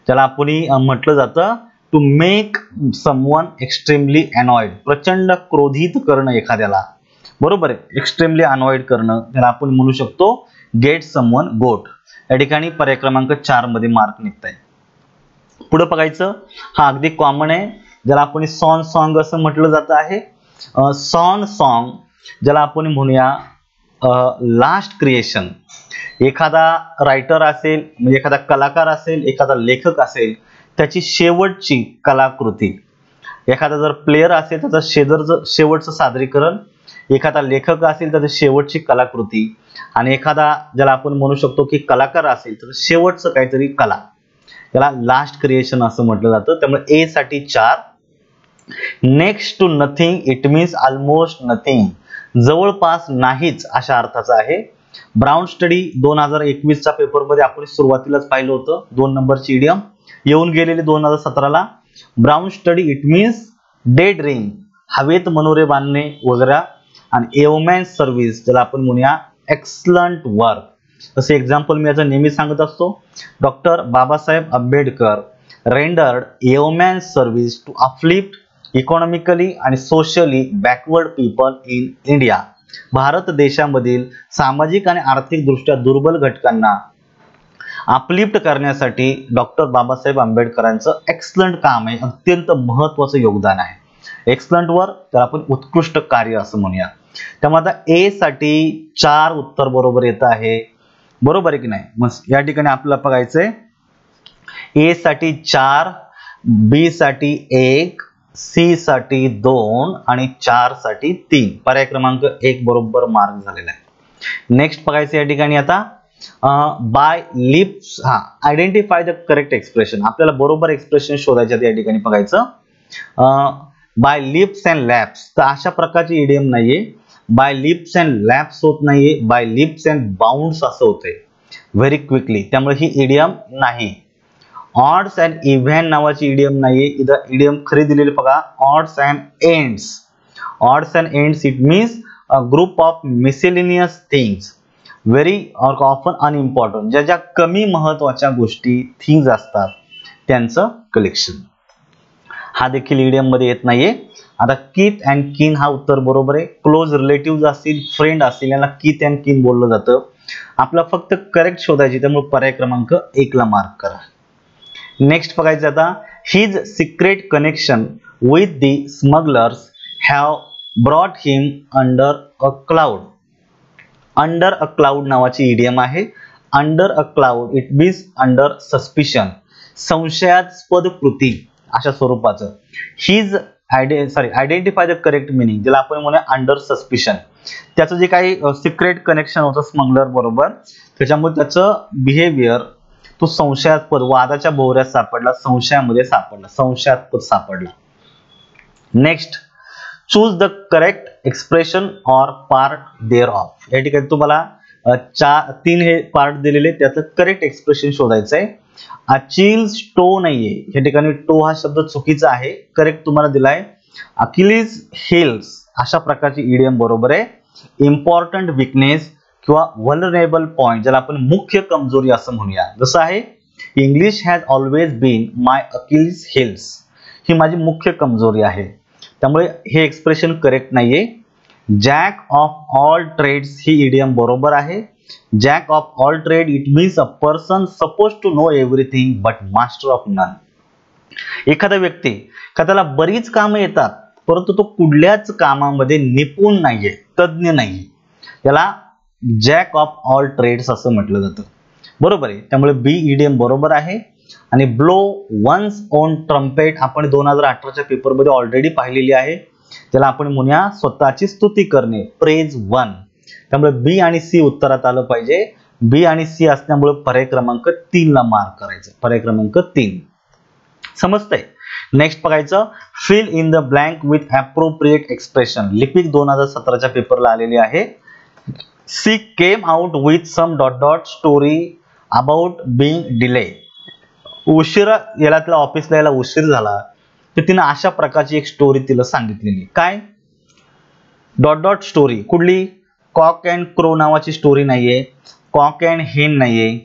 ज्याला आपण म्हटलं जातं to make someone extremely annoyed, प्रचंड क्रोधित करणं एखाद्याला. बरोबर आहे. एक्स्ट्रीमली अनॉइड करणं, त्याला आपण म्हणू शकतो गेट समवन गोट. या ठिकाणी पर्याय क्रमांक 4 मध्ये मार्क निघताय. पुढे बघायचं, हा अगदी कॉमन आहे, ज्याला आपण सॉन्ग असं म्हटलं जात आहे. सॉन्ग ज्याला आपण म्हणूया लास्ट क्रिएशन. एखादा रायटर असेल म्हणजे एखादा कलाकार असेल, एखादा लेखक असेल, त्याची शेवटची कलाकृती. एखादा जर प्लेयर असेल त्याचं शेवटचं सादरीकरण, एखादा लेखक असेल तर शेवटची कलाकृती, आणि एखादा ज्याला आपण म्हणू शकतो की कलाकार असेल तर शेवटचं काहीतरी कला, त्याला लास्ट क्रिएशन असं म्हटलं जातं. त्यामुळे ए साठी 4. Next to nothing it means almost nothing, जवळपास नाहीच अशा अर्थाचा आहे. ब्राउन स्टडी 2021 च्या पेपरमध्ये आपण सुरुवातीलाच पाहिलं होतं 2 नंबरची इडियम येऊन गेलेली 2017 ला. Brown study it means day dream, हवेत मनोरे बांधणे वगैरे, आणि एओमॅन्स सर्व्हिस ज्याला आपण म्हणूया एक्सलंट वर्क. असे एक्झाम्पल मी याचं नेहमी सांगत असतो. Doctor Babasaheb Ambedkar rendered yeoman's service to uplift economically आणि socially backward people in India. Bharat देशामधील सामाजिक आणि आर्थिक दृष्ट्या दुर्बल घटकांना अपलिफ्ट करण्यासाठी डॉक्टर बाबासाहेब आंबेडकरांचं एक्सलंट काम आहे, अत्यंत महत्त्वाचं योगदान आहे. एक्सलंट वर तर आपण उत्कृष्ट कार्य असं म्हणूया. त्यामुळे आता ए साठी 4 उत्तर बरोबर येत आहे. बरोबर आहे की नाही? मग या ठिकाणी आपल्याला बघायचंय ए साठी 4, बी साठी 1, सी साठी 2 आणि 4 साठी 3. पर्याय क्रमांक 1 बरोबर मार्क झालेला आहे. नेक्स्ट बघायचं या ठिकाणी आता by lips. Identify the correct expression. आपल्याला बरोबर एक्सप्रेशन शोधायचे या ठिकाणी बघायचं. बाय लिप्स अँड लॅप्स, तर अशा प्रकारची इडियम नाहीये. बाय लिप्स अँड लॅप्स होत नाहीये, बाय लिप्स अँड बाउंड्स असं होतंय व्हेरी क्विकली, त्यामुळे ही इडियम नाही. ऑड्स अँड इव्हन नावाची इडियम नाहीये. इथं इडियम खरी दिलेली बघा, odds and ends. Odds and ends it means a group of miscellaneous things very or often unimportant, ज्या ज्या कमी महत्वाच्या गोष्टी थिंग्स असतात त्यांचं कलेक्शन. हा देखील इडियम मध्ये येत नाहीये. आता किथ अँड किन हा उत्तर बरोबर आहे. क्लोज रिलेटिव्ह असतील, फ्रेंड असतील, यांना किथ अँड किन बोललं जातं. आपला फक्त करेक्ट शोधायची, त्यामुळे पर्याय क्रमांक 1 ला मार्क करा. नेक्स्ट बघायचं आता, his secret connection with the smugglers have brought him under a cloud. Under a cloud नावाची इडियम आहे. Under a cloud it means under suspicion, संशयास्पद कृती अशा स्वरूपाचं. His identify the correct meaning, ज्याला आपण म्हणूया अंडर सस्पिशन. त्याचं जे काही सिक्रेट कनेक्शन होतं स्मगलर बरोबर, त्याच्यामुळे त्याचं बिहेवियर तो संशयास्पद, वादाच्या भोवऱ्यात सापडला, संशयामध्ये सापडला, संशयास्पद सापडला. Next, choose the correct expression और पार्ट देअर ऑफ. या ठिकाणी तुम्हाला 3 हे पार्ट दिलेले, त्याचं करेक्ट एक्सप्रेशन शोधायचं आहे. अचिल्स टो नाहीये, या ठिकाणी टो हा शब्द चुकीचा आहे. करेक्ट तुम्हाला दिलाय अकिलीज हिल्स, अशा प्रकारची इडियम बरोबर आहे. इम्पॉर्टंट विकनेस किंवा व्हलनरेबल पॉइंट, ज्याला आपण मुख्य कमजोरी असं म्हणूया. जसं आहे English has always been my Achilles heels, ही माझी मुख्य कमजोरी आहे. त्यामुळे हे एक्सप्रेशन करेक्ट नाहीये. जॅक ऑफ ऑल ट्रेड्स ही इडियम बरोबर आहे. Jack of all trade it means a person suppose to know everything but master of none. एखादा व्यक्ती, त्याला बरीच कामं येतात परंतु तो कुठल्याच कामामध्ये निपुण नाहीये, तज्ञ नाहीये, त्याला जॅक ऑफ ऑल ट्रेड्स असं म्हटलं जातं. बरोबर आहे. त्यामुळे बी इडियम बरोबर आहे. आणि ब्लो वन्स ओन ट्रम्पेट आपण 2018च्या पेपरमध्ये ऑलरेडी पाहिलेली आहे. त्याला आपण म्हणूया स्वतःची स्तुती करणे, प्रेज वन. त्यामुळे बी आणि सी उत्तरात आलं पाहिजे. बी आणि सी असल्यामुळे पर्याय क्रमांक 3 ला मार्क करायचं. पर्याय क्रमांक 3 समजतंय. नेक्स्ट बघायचं, fill in the blank with appropriate expression. लिपिक 2017च्या पेपरला आलेली आहे. She came out with some dot dot story about being delay. उशिरा याला, तिला ऑफिसला यायला उशीर झाला, तर तिनं अशा प्रकारची एक स्टोरी तिला सांगितलेली. काय? Dot dot story. कुठली? कॉक अँड क्रो नावाची स्टोरी नाहीये, कॉक अँड हेन नाहीये,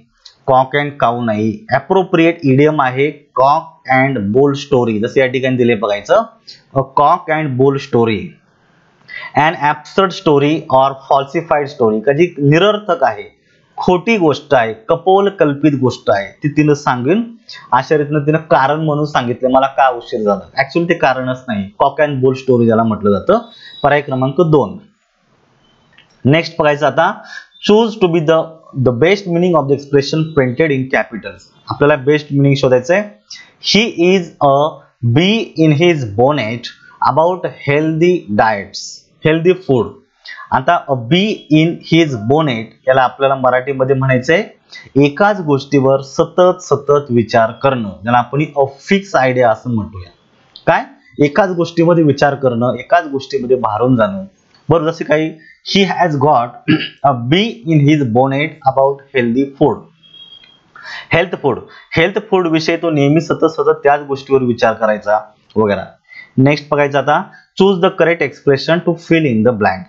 कॉक अँड काऊ नाही. अप्रोप्रिएट इडियम आहे कॉक अँड बोल स्टोरी. जसं या ठिकाणी दिले बघायचं, cock and bull story. And absurd story or falsified story, कधी निरर्थक आहे, खोटी गोष्ट आहे, कपोल कल्पित गोष्ट आहे, ती तिनं सांगून अशा रीतीनं तिनं कारण म्हणून सांगितलं मला का उशीर झाला. ऍक्च्युअली ते कारणच नाही. कॉक अँड बोल स्टोरी ज्याला म्हटलं जातं पर्याय क्रमांक 2. नेक्स्ट बघायचं आता, choose to be the best meaning of the expression printed in capitals. आपल्याला बेस्ट मिनिंग शोधायचं आहे. He is a bee in his bonnet about healthy diets, healthy food. आता a bee in his bonnet याला आपल्याला मराठीमध्ये म्हणायचंय एकाच गोष्टीवर सतत सतत विचार करणं, ज्याला आपण अ फिक्स आयडिया असं म्हणतोया. काय, एकाच गोष्टीमध्ये विचार करणं, एकाच गोष्टीमध्ये भारून जाणं. बरं, जसे काही he has got a bee in his bonnet about healthy food. Health food विषयी तो नेहमी सतत त्याच गोष्टीवर विचार करायचा वगैरे. नेक्स्ट बघायचं आता, choose the correct expression to fill in the blank.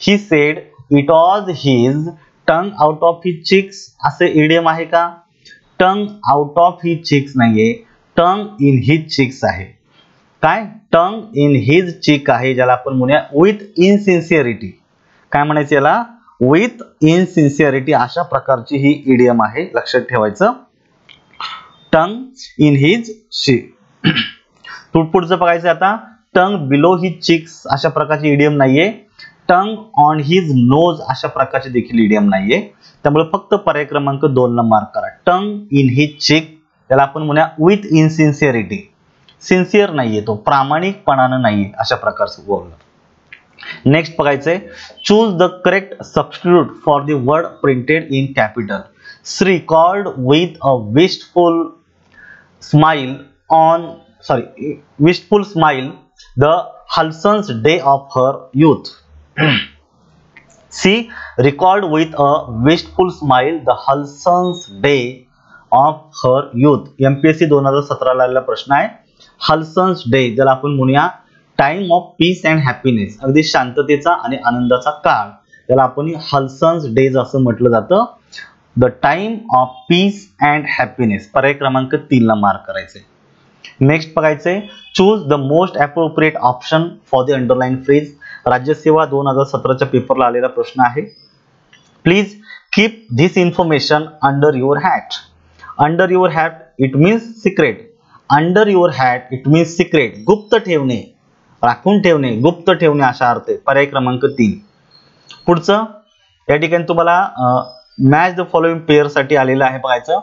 He said it was his tongue out of his cheeks. असे इडियम आहे का? Tongue out of his cheeks नाहीये, टंग इन हिज चिक्स आहे. काय, टंग इन हिज चिक आहे, ज्याला आपण म्हणूया विथ इनसिन्सिअरिटी. काय म्हणायचं याला? विथ इनसिन्सिअरिटी. अशा प्रकारची ही इडियम आहे, लक्षात ठेवायचं. टंग इन हिज चिक. पुढचं बघायचं आता, टंग बिलो हिज चिक्स अशा प्रकारची इडियम नाहीये. टंग ऑन हिज नोज अशा प्रकारची देखील इडियम नाहीये. त्यामुळे फक्त पर्याय क्रमांक 2 ला मार्क करा. टंग इन हिज चिक, त्याला आपण म्हणूया विथ इनसिन्सिअरिटी. सिन्सिअर नाहीये तो, प्रामाणिकपणानं नाहीये, अशा प्रकारचं बोलणं. नेक्स्ट बघायचंय, choose the correct substitute for the word printed in capital. She called with a wishful smile the halcyon day of her youth. She recalled with a wistful smile the Halson's day of her youth. MPSC 2017 ला आलेला प्रश्न आहे. हल्सन्स day, ज्याला आपण म्हणूया time of peace and happiness, अगदी शांततेचा आणि आनंदाचा काळ, त्याला आपण हल्सन्स डेज असं म्हटलं जातं. The time of peace and happiness. पर्याय क्रमांक 3 ला मार्क करायचे. नेक्स्ट बघायचंय, choose the most appropriate option for the underline phrase. राज्यसेवा 2017च्या पेपरला आलेला प्रश्न आहे. Please keep this information under your hat. Under your hat it means secret. Under your hat it means secret. गुप्त ठेवणे, राखून ठेवणे, गुप्त ठेवणे अशा अर्थ आहे. पर्याय क्रमांक 3. पुढचं या ठिकाणी तुम्हाला मॅच द फॉलोइंग पेअर साठी आलेलं आहे. बघायचं,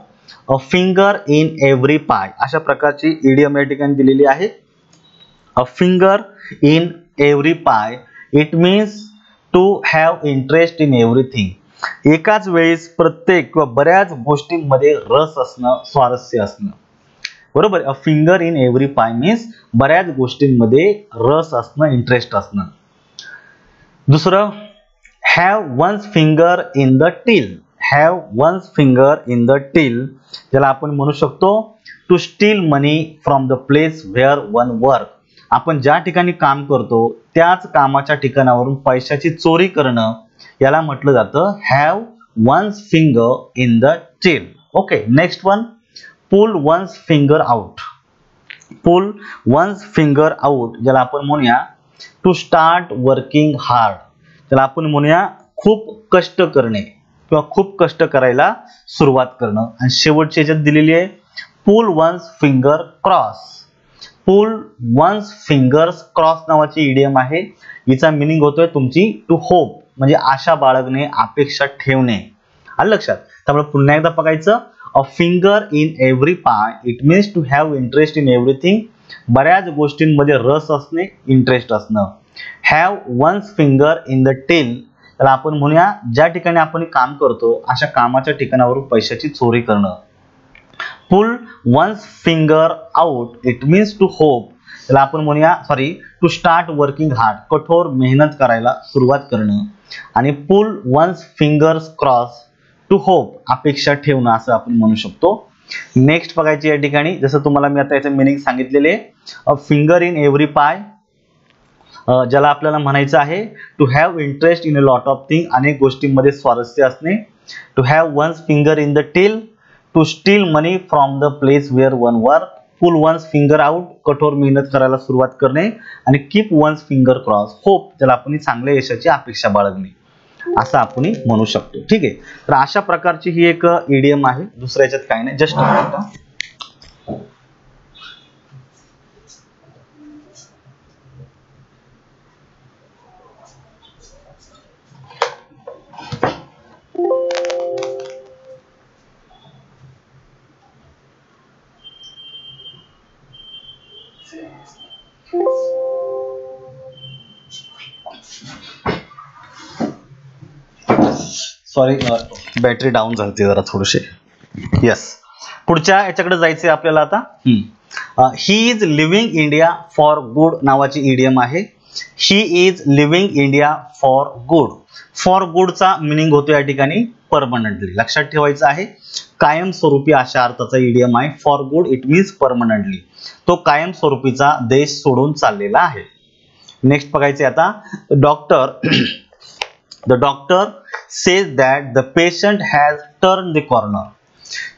अ फिंगर इन एव्हरी पाय अशा प्रकारची इडियम या ठिकाणी दिलेली आहे. A finger in every pie it means to have interest in everything. एकाच वेळेस प्रत्येक किंवा बऱ्याच गोष्टींमध्ये रस असणं, स्वारस्य असणं. बरोबर. A finger in every pie means बऱ्याच गोष्टींमध्ये रस असणं, इंटरेस्ट असणं. दुसरं, have one's finger in the till. Have one's finger in the till, ज्याला आपण म्हणू शकतो to steal money from the place where one work. आपण ज्या ठिकाणी काम करतो त्याच कामाच्या ठिकाणावरून पैशाची चोरी करणं, याला म्हटलं जातं have one's finger in the till. Okay. Next one, pull one's finger out. Pull one's finger out, ज्याला आपण म्हणूया टू स्टार्ट वर्किंग हार्ड. त्याला आपण म्हणूया खूप कष्ट करणे किंवा खूप कष्ट करायला सुरुवात करणं. आणि शेवटची याच्यात दिलेली आहे पुल वन्स फिंगर क्रॉस. पुल वन्स फिंगर्स क्रॉस नावाची इडियम आहे. हिचा मिनिंग होतोय तुमची टू होप, म्हणजे आशा बाळगणे, अपेक्षा ठेवणे. आलं लक्षात. त्यामुळे पुन्हा एकदा बघायचं, a finger in every pie it means to have interest in everything. बऱ्याच गोष्टींमध्ये रस असणे, इंटरेस्ट असणं. Have one's finger in the till, त्याला आपण म्हणूया ज्या ठिकाणी आपण काम करतो अशा कामाच्या ठिकाणावरून पैशाची चोरी करणं. Pull one's finger out it means to hope, त्याला आपण म्हणूया टू स्टार्ट वर्किंग हार्ड, कठोर मेहनत करायला सुरुवात करणं. आणि pull one's fingers cross to hope, अपेक्षा ठेवणं असं आपण म्हणू शकतो. नेक्स्ट बघायची या ठिकाणी, जसं तुम्हाला मी आता याचं मिनिंग सांगितलेले, अ फिंगर इन एव्हरी पाय, ज्याला आपल्याला म्हणायचं आहे to have interest in a lot of thing, अनेक गोष्टींमध्ये स्वारस्य असणे. To have one's finger in the till, to steal money from the place where one work. Pull one's finger out, कठोर मेहनत करायला सुरुवात करणे. आणि keep one's finger cross, hope, ज्याला आपण चांगल्या यशाची अपेक्षा बाळगणे असं आपण म्हणू शकतो. ठीक आहे. तर अशा प्रकारची ही एक इडियम आहे. दुसऱ्या याच्यात काही नाही. जस्ट सॉरी बॅटरी डाऊन झाली जरा थोडीशी. येस, पुढच्या याच्याकडे जायचंय आपल्याला आता. He is living India for good नावाची इडियम आहे. He is living India for good. For गुडचा मिनिंग होतो या ठिकाणी परमनंटली. लक्षात ठेवायचं आहे, कायमस्वरूपी अशा अर्थाचा इडियम आहे. For good it means permanently. तो कायमस्वरूपीचा देश सोडून चाललेला आहे. नेक्स्ट बघायचे आता. The doctor says that the patient has turn the corner.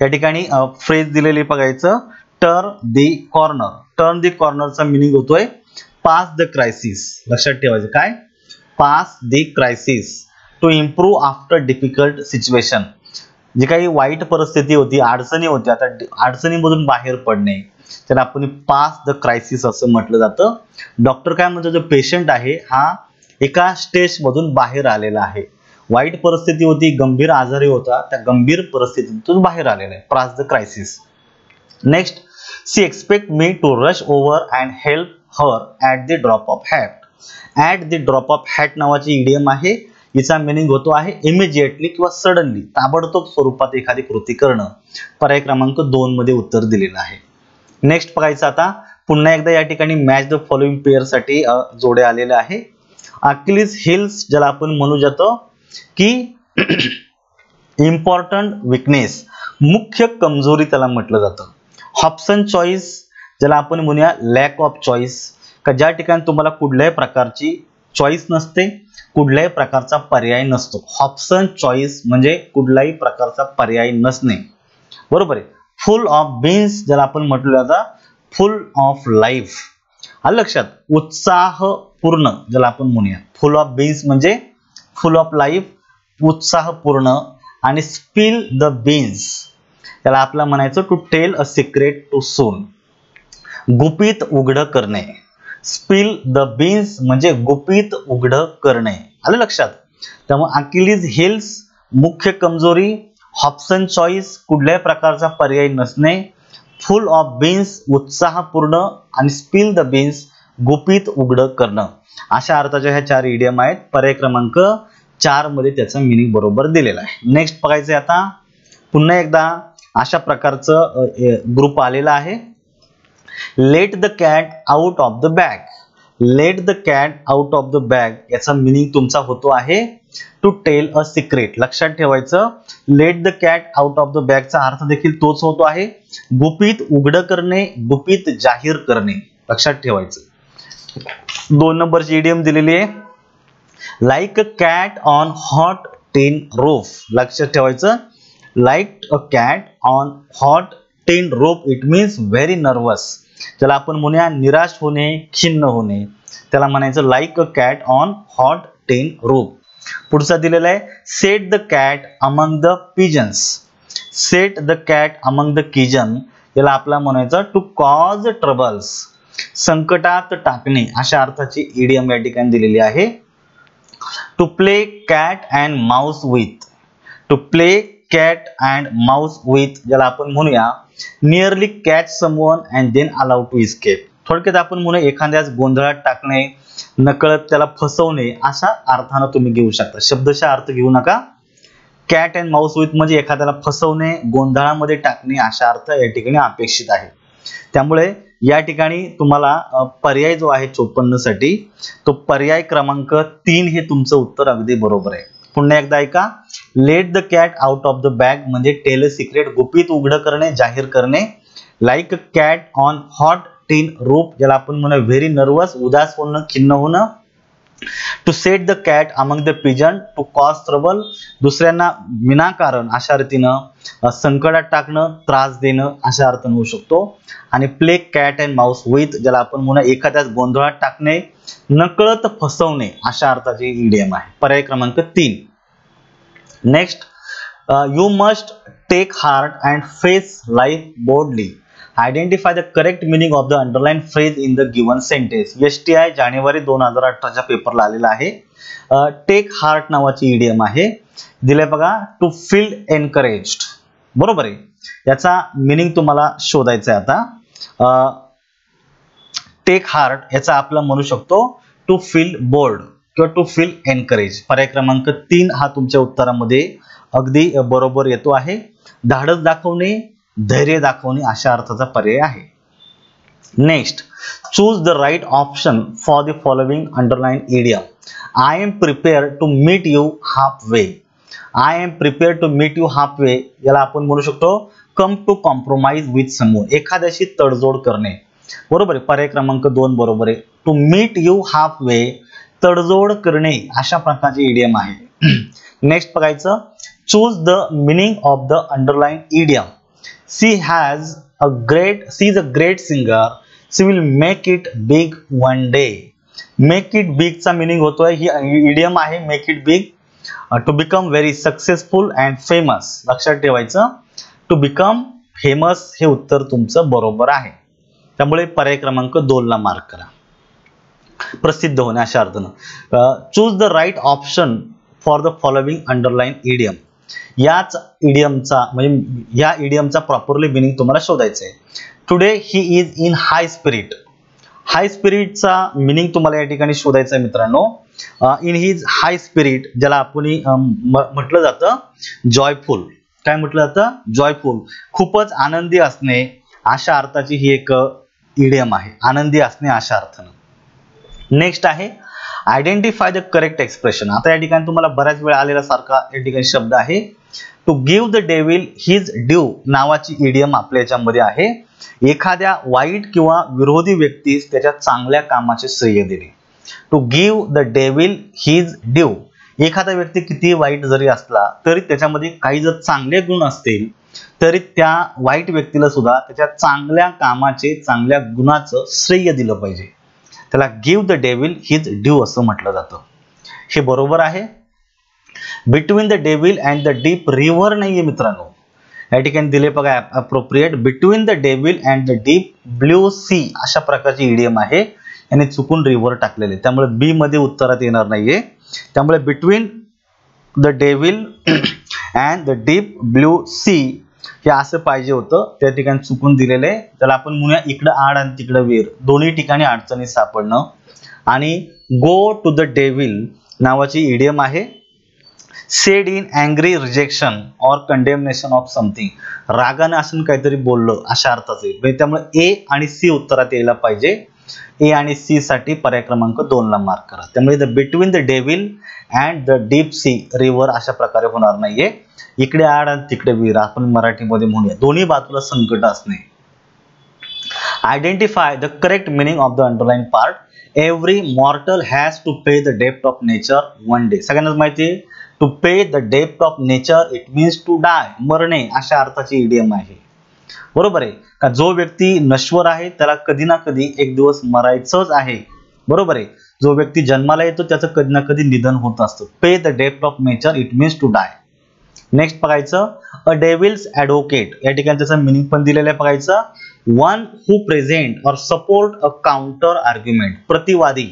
या ठिकाणी फ्रेज दिलेली बघायचं, turn the corner. Turn the कॉर्नरचा मिनिंग होतोय पास द क्रायसिस. लक्षात ठेवायचं काय, pass the crisis to improve after difficult situation. जी काही वाईट परिस्थिती होती, अडचणी होत्या, आता अडचणीमधून बाहेर पडणे, त्याला आपण पास द क्रायसिस असं म्हटलं जातं. डॉक्टर काय म्हणतो, जो पेशंट आहे हा एका स्टेज मधून बाहेर आलेला आहे. वाईट परिस्थिती होती, गंभीर आजारी होता, त्या गंभीर परिस्थितीतून बाहेर आलेला आहे. Pass the crisis. Next, she expect me to rush over and help her at the drop of hat. At the drop of hat नावाची इडियम आहे. हिचा मिनिंग होतो आहे इमिजिएटली किंवा सडनली, ताबडतोब स्वरूपात एखादी कृती करणं. पर्याय क्रमांक 2 मध्ये उत्तर दिलेलं आहे. नेक्स्ट बघायचं आता. पुन्हा एकदा या ठिकाणी मॅच द फॉलोइंग पेअर साठी जोडे आलेले आहे. अकिलीज हिल्स ज्याला आपण म्हणू जातो की इम्पॉर्टंट विकनेस, मुख्य कमजोरी त्याला म्हटलं जातं. हॉब्सन चॉईस ज्याला आपण म्हणूया लॅक ऑफ चॉईस, का ज्या ठिकाणी तुम्हाला कुठल्याही प्रकारची चॉईस नसते, कुठल्याही प्रकारचा पर्याय नसतो. हॉब्सन चॉईस म्हणजे कुठल्याही प्रकारचा पर्याय नसणे. बरोबर आहे. फुल ऑफ बीन्स ज्याला आपण म्हटलं जातं फुल ऑफ लाईफ. आलं लक्षात. उत्साहपूर्ण ज्याला आपण म्हणूया. फुल ऑफ बीन्स म्हणजे फुल ऑफ लाईफ, उत्साहपूर्ण. आणि स्पिल द बीन्स त्याला आपलं म्हणायचं to tell a secret too soon, गुपित उघड करणे. स्पिल द बीन्स म्हणजे गुपित उघड करणे. आलं लक्षात. त्यामुळे अकिलीज हिल्स मुख्य कमजोरी, हॉब्सन चॉईस कुठल्याही प्रकारचा पर्याय नसणे, फुल ऑफ बीन्स उत्साहपूर्ण, आणि स्पिल द बीन्स गुपित उघड करणं. अशा अर्थाच्या ह्या 4 इडियम आहेत. पर्याय क्रमांक 4 मध्ये त्याचा मिनिंग बरोबर दिलेला आहे. नेक्स्ट बघायचं आता. पुन्हा एकदा अशा प्रकारचं ग्रुप आलेला आहे. Let the cat out of the bag. Let the cat out of the bag याचा मिनिंग तुमचा होतो आहे टू टेल अ सिक्रेट. लक्षात ठेवायचं, let the cat out of the बॅगचा अर्थ देखील तोच होतो आहे, गुपित उघड करणे, गुपित जाहीर करणे. लक्षात ठेवायचं. 2 नंबरची इडियम दिलेली आहे, like a cat on hot tin roof. लक्षात ठेवायचं, like a cat on hot tin roof it means very nervous. त्याला आपण म्हणूया निराश होणे, खिन्न होणे. त्याला म्हणायचं like a cat on hot tin roof. पुढचा दिलेला आहे, set the cat among the pigeons. Set the cat among the pigeons याला आपला म्हणायचं टू कॉज ट्रबल्स, संकटात टाकणे. अशा अर्थाची इडियम या ठिकाणी दिलेली आहे. To play cat and mouse with. To play cat and mouse with ज्याला आपण म्हणूया nearly catch someone and then allow to escape. थोडक्यात आपण म्हणूया एखाद्यास गोंधळात टाकणे, नकळत त्याला फसवणे, अशा अर्थानं तुम्ही घेऊ शकता. शब्दशः अर्थ घेऊ नका. कॅट अँड माऊस विथ म्हणजे एखाद्याला फसवणे, गोंधळामध्ये टाकणे, अशा अर्थ या ठिकाणी अपेक्षित आहे. त्यामुळे या ठिकाणी तुम्हाला पर्याय जो आहे 54 साठी तो पर्याय क्रमांक 3 हे तुमचं उत्तर अगदी बरोबर आहे. पुन्हा एकदा ऐका. Let the cat out of the bag म्हणजे टेल अ सिक्रेट, गुपित उघड करणे, जाहीर करणे. Like a cat on hot tin roof ज्याला आपण म्हणूया व्हेरी नर्वस, उदास होणं, खिन्न होणं. To set the cat among the pigeon to cause trouble, दुसऱ्यांना विनाकारण अशा रीतीनं संकटात टाकणं, त्रास देणं, अशा अर्थानं होऊ शकतो. आणि play cat and mouse with ज्याला आपण म्हणूया एखाद्याच गोंधळात टाकणे, नकळत फसवणे, अशा अर्थाची इडियम आहे. पर्याय क्रमांक 3. Next, you must take heart and face life boldly. Identify the correct meaning of the underline phrase in the given sentence. STI जानेवारी 2018च्या पेपरला आलेला आहे. टेक हार्ट नावाची इडियम आहे. दिले बघा, टू फील एनकरेज्ड. बरोबर आहे. याचा मिनिंग तुम्हाला शोधायचा आहे आता. टेक हार्ट याचा आपला म्हणू शकतो टू फील बोल्ड किंवा टू फील एनकरेज. पर्याय क्रमांक 3 हा तुमच्या उत्तरामध्ये अगदी बरोबर येतो आहे. धाडस दाखवणे, धैर्य दाखवणे अशा अर्थाचा पर्याय आहे. Next, choose the right option for the following underline idiom. I am prepare to meet you half way. I am prepare to meet you half way याला आपण म्हणू शकतो come to compromise with someone, एखाद्याशी तडजोड करणे. बरोबर आहे, पर्याय क्रमांक 2 बरोबर आहे. To meet you half way, तडजोड करणे अशा प्रकारचे इडियम आहे. नेक्स्ट बघायचं, choose the meaning of the underline idiom. She is a great singer, she will make it big one day. Make it big चा मिनिंग होतोय, ही इडियम आहे make it big. To become very successful and famous, लक्षात ठेवायचं to become famous हे उत्तर तुमचं बरोबर आहे. त्यामुळे पर्याय क्रमांक 2 ला मार्क करा. प्रसिद्ध होणे अशा अर्थानं. Choose the right option for the following underline idiom. याच इडियमचा म्हणजे या इडियमचा प्रॉपरली मिनिंग तुम्हाला शोधायचं आहे. Today he is in high spirit. High स्पिरिटचा मिनिंग तुम्हाला या ठिकाणी शोधायचा आहे मित्रांनो. इन हिज हाय स्पिरिट, ज्याला आपण म्हटलं जातं जॉयफुल. काय म्हटलं जातं? जॉयफुल, खूपच आनंदी असणे अशा अर्थाची ही एक इडियम आहे, आनंदी असणे अशा अर्थानं. नेक्स्ट आहे आयडेंटिफाय द करेक्ट एक्सप्रेशन. आता या ठिकाणी तुम्हाला बऱ्याच वेळा आलेला सारखा या ठिकाणी शब्द आहे. To give the devil his due नावाची इडियम आपल्या याच्यामध्ये आहे. एखाद्या वाईट किंवा विरोधी व्यक्तीस त्याच्या चांगल्या कामाचे श्रेय देणे. To give the devil his due, एखादा व्यक्ती किती वाईट जरी असला तरी त्याच्यामध्ये काही जर चांगले गुण असतील तरी त्या वाईट व्यक्तीला सुद्धा त्याच्या चांगल्या कामाचे, चांगल्या गुणाचं श्रेय दिलं पाहिजे. त्याला give the devil his due असं म्हटलं जातं. हे बरोबर आहे. Between the devil and the deep river नाहीये मित्रांनो, या ठिकाणी दिले बघा appropriate. Between the devil and the deep blue sea अशा प्रकारची इडियम आहे. याने चुकून रिव्हर टाकलेले, त्यामुळे बी मध्ये उत्तरात येणार नाहीये. त्यामुळे between the devil and the deep blue sea हे असं पाहिजे होतं, त्या ठिकाणी चुकून दिलेलं आहे. त्याला आपण म्हणूया इकडं आड आणि तिकडं वीर, दोन्ही ठिकाणी अडचणी सापडणं. आणि गो टू द डेव्हिल नावाची इडियम आहे. Said in angry rejection or condemnation of something, रागाने असं काहीतरी बोललं अशा अर्थाचे. त्यामुळे ए आणि सी उत्तरात यायला पाहिजे. ए आणि सी साठी पर्याय क्रमांक 2 ला मार्क करा. त्यामुळे the between the devil and the deep sea river अशा प्रकारे होणार नाहीये. इकडे आड आणि तिकडे वीर आपण मराठीमध्ये म्हणूया, दोन्ही बाजूला संकट असणे. Identify the correct meaning of the underline part. Every mortal has to pay the डेप्ट ऑफ नेचर वन डे. सगळ्यांनाच माहिती आहे टू पे द डेप्ट of nature it means to die, मरणे अशा अर्थाची इडियम आहे. बरोबर आहे का? जो व्यक्ती नश्वर आहे त्याला कधी ना कधी एक दिवस मरायचंच आहे. बरोबर आहे. जो व्यक्ती जन्माला येतो त्याचं कधी ना कधी निधन होत असतं. पे द डेप्ट of nature it means to die. Next बघायचं, अ डेव्हिल्स ॲडव्होकेट. या ठिकाणी त्याचं मिनिंग पण दिलेलं आहे बघायचं. वन हू प्रेझेंट और सपोर्ट अ काउंटर आर्ग्युमेंट. प्रतिवादी,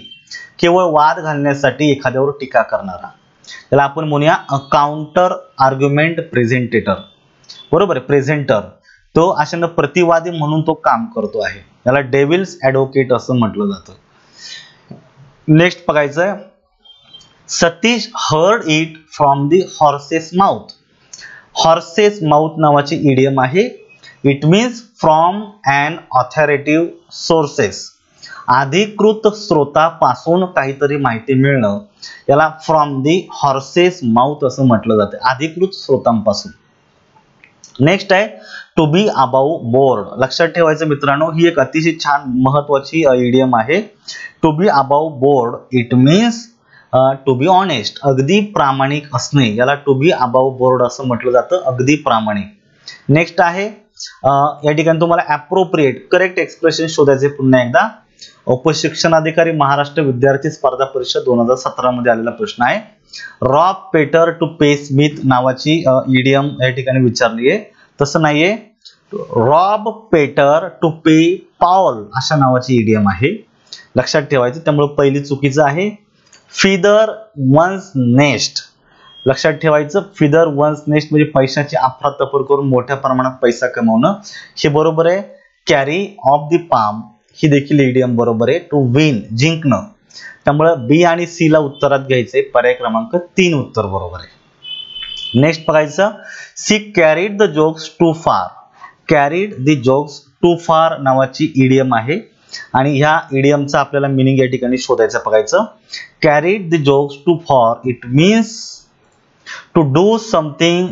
केवळ वाद घालण्यासाठी एखाद्यावर टीका करणारा. त्याला आपण म्हणूया अ काउंटर आर्ग्युमेंट प्रेझेंटेटर. बरोबर आहे, प्रेझेंटर. तो अशानं प्रतिवादी म्हणून तो काम करतो आहे. त्याला डेव्हिल्स ॲडव्होकेट असं म्हटलं जातं. नेक्स्ट बघायचं, Satish heard it from the horse's mouth. Horse's mouth नावाची इडियम आहे. It means from an authoritative sources. अधिकृत स्रोतापासून काहीतरी माहिती मिळणं याला फ्रॉम दी हॉर्सेस माउथ असं म्हटलं जातं, अधिकृत स्रोतांपासून. नेक्स्ट आहे टू बी अबाव बोर्ड. लक्षात ठेवायचं मित्रांनो, ही एक अतिशय छान महत्वाची इडियम आहे. To be above board it means to be honest, अगदी प्रामाणिक असणे याला टू बी अबाव बोर्ड असं म्हटलं जातं, अगदी प्रामाणिक. नेक्स्ट आहे या ठिकाणी तुम्हाला अप्रोप्रिएट करेक्ट एक्सप्रेशन शोधायचे. पुन्हा एकदा उपशिक्षणाधिकारी महाराष्ट्र विद्यार्थी स्पर्धा परीक्षा 2017 मध्ये आलेला प्रश्न आहे. Rob Peter to pay Smith नावाची इडियम या ठिकाणी विचारली आहे. तसं नाहीये, rob Peter to pay Paul अशा नावाची इडियम आहे. लक्षात ठेवायचं. त्यामुळे पहिली चुकीचं आहे. Feather one's nest. लक्षात ठेवायचं, फिदर वन्स नेस्ट म्हणजे पैशाची अफरातफर करून मोठ्या प्रमाणात पैसा कमवणं, हे बरोबर आहे. कॅरी ऑफ द पाम ही देखील इडियम बरोबर आहे. टू विन जिंकणं. त्यामुळे बी आणि सी ला उत्तरात घ्यायचे, पर्याय क्रमांक 3 उत्तर बरोबर आहे. नेक्स्ट बघायचं, she carried the jokes too far. Carried the jokes too far नावाची इडियम आहे आणि ह्या इडियमचा आपल्याला मिनिंग या ठिकाणी शोधायचं. बघायचं, carried the jokes too far it means to do something,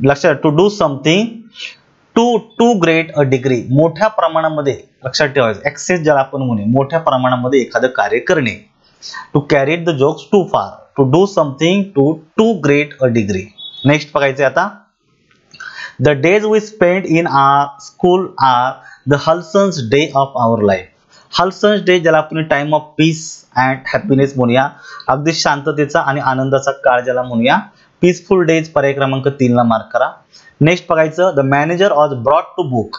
लक्षात, to do something too great a degree. मोठ्या प्रमाणामध्ये, लक्षात ठेवायचं, एक्सेस ज्याला आपण म्हणू, मोठ्या प्रमाणामध्ये एखादं कार्य करणे. To carried the jokes too far, to do something too great a degree. Next बघायचं आता, the days we spend in our school are the halcyon day of our life. Halcyon day ज्याला आपण time of peace and happiness म्हणूया, अगदी शांततेचा आणि आनंदाचा काळ ज्याला म्हणूया. पीसफुल डेज पर्याय क्रमांक 3 ला मार्क करा. नेक्स्ट बघायचं, the manager was brought to book.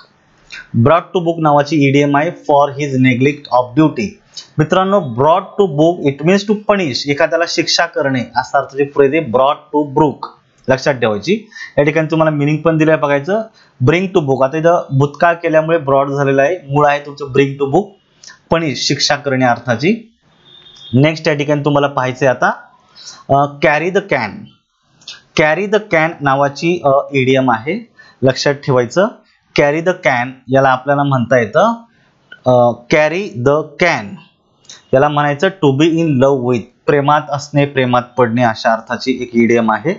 Brought to book नावाची इडियम आहे for his neglect of duty. मित्रांनो, brought to book it means to punish, एखाद्याला शिक्षा करणे असा अर्थाची फ्रेज आहे ब्रॉट टू बुक, लक्षात ठेवायची. या ठिकाणी तुम्हाला मिनिंग पण दिलंय. बघायचं, ब्रिंग टू बुक. आता इथं भूतकाळ केल्यामुळे ब्रॉड झालेला आहे, मूळ आहे तुमचं ब्रिंग टू बुक, पनिश, शिक्षा करणे अर्थाची. नेक्स्ट या ठिकाणी तुम्हाला पाहायचंय आता, carry the can. Carry the can नावाची इडियम आहे, लक्षात ठेवायचं. कॅरी द कॅन याला आपल्याला म्हणता येतं, कॅरी द कॅन याला म्हणायचं to be in love with, प्रेमात असणे, प्रेमात पडणे अशा अर्थाची एक इडियम आहे,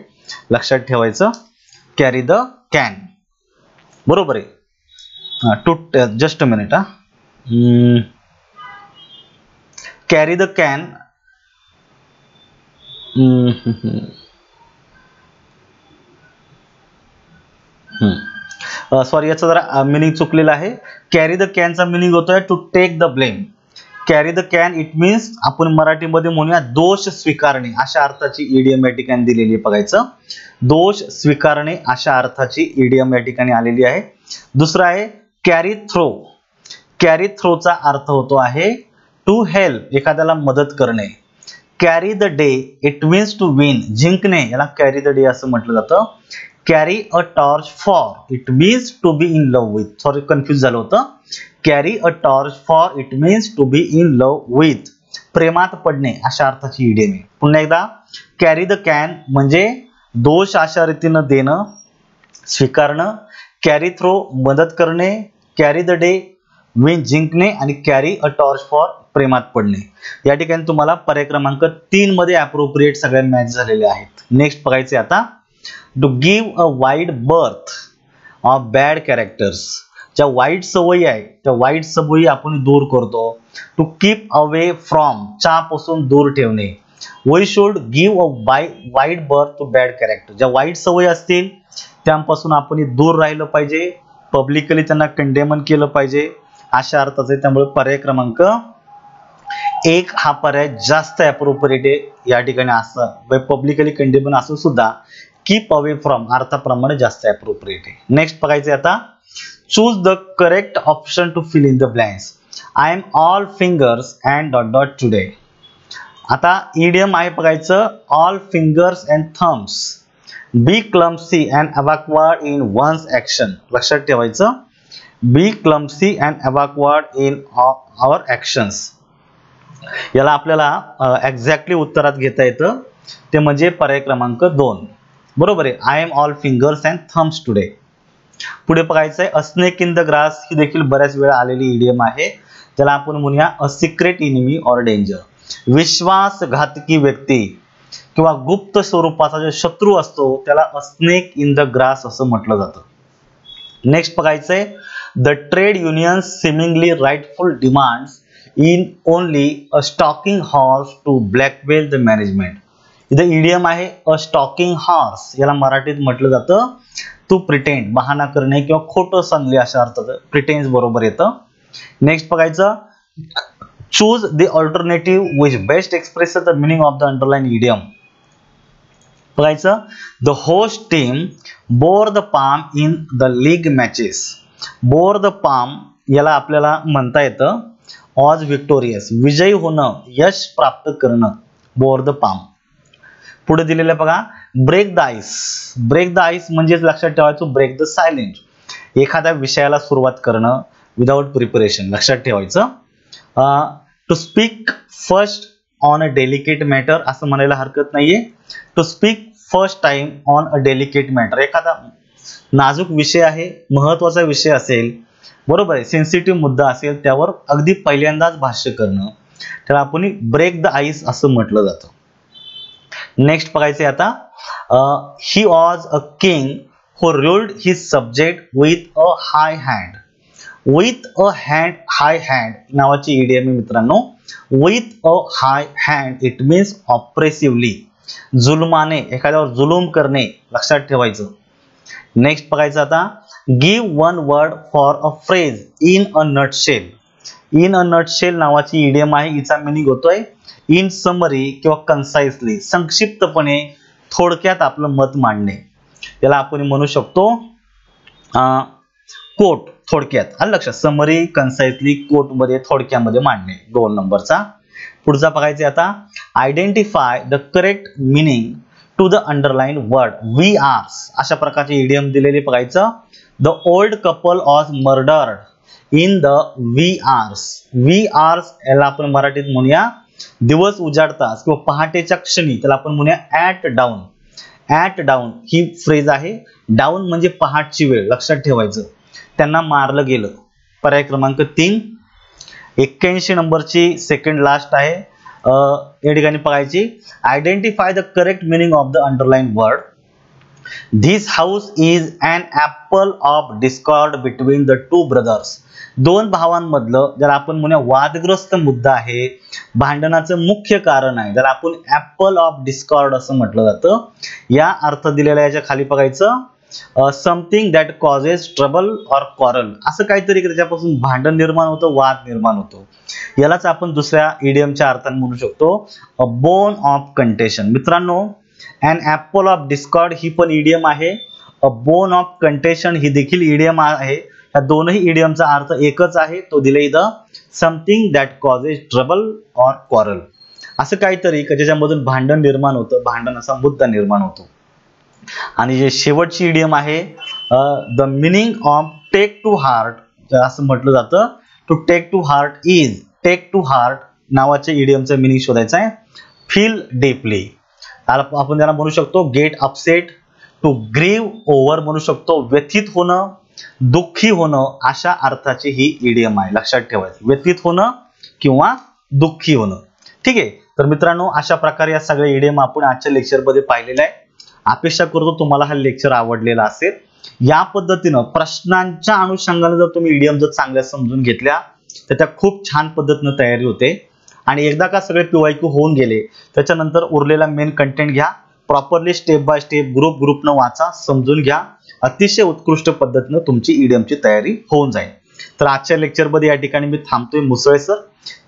लक्षात ठेवायचं. कॅरी द कॅन बरोबर आहे. To just a minute, carry the can, sorry याचा जरा मिनिंग चुकलेला आहे. कॅरी द कॅनचा मिनिंग होतोय to take the blame. Carry the can it means आपण मराठीमध्ये म्हणूया दोष स्वीकारणे अशा अर्थाची इडियम या ठिकाणी दिलेली आहे. बघायचं, दोष स्वीकारणे अशा अर्थाची इडियम या ठिकाणी आलेली आहे. दुसरा आहे कॅरी थ्रो. कॅरी थ्रोचा अर्थ होतो आहे टू हेल्प, एखाद्याला मदत करणे. Carry the day it means to win, जिंकणे, याला कॅरी द डे असं म्हटलं जातं. Carry a torch for it means to be in love with, sorry confuse झालं होतं. Carry a torch for it means to be in love with, प्रेमात पडणे अशा अर्थाची इडियम आहे. पुन्हा एकदा, कॅरी द कॅन म्हणजे दोष अशा रीतीनं देणं, स्वीकारणं. कॅरी थ्रो मदत करणे. कॅरी द डे विन जिंकणे आणि कॅरी अ टॉर्च फॉर प्रेमात पडणे. या ठिकाणी तुम्हाला पर्याय क्रमांक 3 मध्ये अप्रोप्रिएट सगळ्या मॅच झालेल्या आहेत. नेक्स्ट बघायचे आता, to give a wide berth of bad characters. ज्या वाईट सवयी आहे त्या वाईट सवयी आपण दूर करतो. टू कीप अवे फ्रॉम, च्यापासून दूर ठेवणे. We should give a wide berth to bad character. ज्या वाईट सवयी असतील त्यांपासून आपण दूर राहिलं पाहिजे, पब्लिकली त्यांना कंडेमन केलं पाहिजे अशा अर्थाचं आहे. त्यामुळे पर्याय क्रमांक 1 हा पर्याय जास्त अप्रोप्रिएट आहे या ठिकाणी. असं पब्लिकली कंडेमन असून सुद्धा कीप अवे फ्रॉम अर्थाप्रमाणे जास्त अप्रोप्रिएट आहे. नेक्स्ट बघायचं आता, choose the correct option to fill in the blanks. I am all fingers and dot dot today. आता इडियम आहे बघायचं, all fingers and thumbs. Be clumsy and awkward in one's action. लक्षात ठेवायचं, be clumsy and awkward in our actions. याला आपल्याला exactly उत्तरात घेता येतं, ते म्हणजे पर्याय क्रमांक 2 बरोबर आहे. I am all fingers and thumbs today. पुढे बघायचंय, a snake in the grass. ही देखील बऱ्याच वेळा आलेली इडियम आहे. त्याला आपण म्हणूया a secret enemy or danger. विश्वासघातकी व्यक्ती किंवा गुप्त स्वरूपाचा जो शत्रू असतो त्याला a snake in the grass असं म्हटलं जातं. नेक्स्ट बघायचंय, the trade union seemingly rightful demands in only a stalking horse to blackmail the management. इथं इडियम आहे अ स्टॉकिंग हॉर्स. याला मराठीत म्हटलं जातं टू प्रिटेंड, बहाणा करणे किंवा खोटं सांगणे अशा अर्थाचं प्रिटेन्स बरोबर येतं. नेक्स्ट बघायचं, choose the alternative which best express the meaning of the underline idiom. बघायचं, the host team bore the palm in the league matches. Bore the palm याला आपल्याला म्हणता येतं ऑज विक्टोरियस, विजयी होणं, यश प्राप्त करणं, बोर द पाम. पुढे दिलेलं बघा, break the ice. Break the ice म्हणजेच लक्षात ठेवायचं ब्रेक द सायलेंट, एखाद्या विषयाला सुरुवात करणं विदाउट प्रिपरेशन, लक्षात ठेवायचं. To speak first on a delicate matter असं म्हणायला हरकत नाहीये. To speak first time on a delicate matter, एखादा नाजूक विषय आहे, महत्वाचा विषय असेल, बरोबर आहे, सेन्सिटिव्ह मुद्दा असेल, त्यावर अगदी पहिल्यांदाच भाष्य करणं, त्याला आपण ब्रेक द आईस असं म्हटलं जातं. नेक्स्ट बघायचंय आता, he was a king who ruled his subject with a high hand. With a hand, high hand नावाची इडियम आहे मित्रांनो. With a high hand it means oppressively, जुलमाने, एखाद्यावर जुलूम करणे, लक्षात ठेवायचं. नेक्स्ट बघायचं आता, give one word for a phrase in a nutshell. In a nutshell नावाची इडियम आहे, हिचा मिनिंग होतोय इन समरी किंवा कन्साइसली, संक्षिप्तपणे, थोडक्यात आपलं मत मांडणे. त्याला आपण म्हणू शकतो कोट, थोडक्यात. आलं लक्षात, समरी, कन्साइसली, कोट मध्ये थोडक्यामध्ये मांडणे. 2 नंबरचा. पुढचा बघायचा आता, identify the correct meaning to the underline word wee hours. अशा प्रकारचे इडियम दिलेले बघायचं. The old couple was murdered in the wee hours. Wee hours याला आपण मराठीत म्हणूया दिवस उजाडताच किंवा पहाटेच्या क्षणी, त्याला आपण म्हणूया at down. At down he phrase आहे. डाऊन म्हणजे पहाटची वेळ, लक्षात ठेवायचं. त्यांना मारलं गेलं. पर्याय क्रमांक 3. 81 नंबरची सेकंड लास्ट आहे. या ठिकाणी बघायची, identify the correct meaning of the underline word. This house is an apple of discord between the two brothers. 2 भावांमधलं ज्याला आपण म्हणूया वादग्रस्त मुद्दा आहे, भांडणाचं मुख्य कारण आहे, ज्याला आपण ऍपल ऑफ डिस्कॉर्ड असं म्हटलं जातं. या अर्थ दिलेल्या याच्या खाली बघायचं, something that causes trouble or quarrel, असं काहीतरी त्याच्यापासून भांडण निर्माण होतं, वाद निर्माण होतो. यालाच आपण दुसऱ्या इडियमच्या अर्थाने म्हणू शकतो अ बोन ऑफ कंटेशन. मित्रांनो, अन ऍपल ऑफ डिस्कॉर्ड ही पण इडियम आहे. अ बोन ऑफ कंटेशन ही देखील इडियम आहे. या दोनही इडियमचा अर्थ एकच आहे, तो दिले इथं something that causes trouble or quarrel, असं काहीतरी ज्याच्यामधून भांडण निर्माण होतं, भांडणाचा मुद्दा निर्माण होतो. आणि जे शेवटची इडियम आहे, the meaning of take to heart असं म्हटलं जातं. To take to heart is, take to heart नावाच्या इडियमचं मिनिंग शोधायचं आहे. फील डीपली, आपण त्याला म्हणू शकतो गेट अपसेट. टू ग्रीव ओव्हर म्हणू शकतो व्यथित होणं, दुःखी होणं, अशा अर्थाची ही इडियम आहे, लक्षात ठेवायचं. व्यथित होणं किंवा दुःखी होणं. ठीक आहे. तर मित्रांनो, अशा प्रकारे या सगळ्या इडियम आपण आजच्या लेक्चरमध्ये पाहिलेला आहे. अपेक्षा करतो तुम्हाला हा लेक्चर आवडलेला असेल. या पद्धतीनं प्रश्नांच्या अनुषंगाने जर तुम्ही इडियम जर चांगल्या समजून घेतल्या तर त्या खूप छान पद्धतीनं तयारी होते. आणि एकदा का सगळे PYQ होऊन गेले त्याच्यानंतर उरलेला मेन कंटेंट घ्या, प्रॉपरली स्टेप बाय स्टेप ग्रुपनं वाचा, समजून घ्या. अतिशय उत्कृष्ट पद्धतीनं तुमची इडियमची तयारी होऊन जाईल. तर आजच्या लेक्चरमध्ये या ठिकाणी मी थांबतोय मुसळे सर.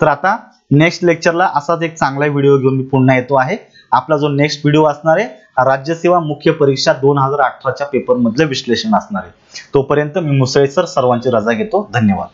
तर आता नेक्स्ट लेक्चरला असाच एक चांगला व्हिडिओ घेऊन मी पुन्हा येतो आहे. आपला जो नेक्स्ट व्हिडिओ असणार आहे राज्यसेवा मुख्य परीक्षा 2018च्या पेपर मधलं विश्लेषण असणार आहे. तोपर्यंत मी मुसळे सर सर्वांची रजा घेतो. धन्यवाद.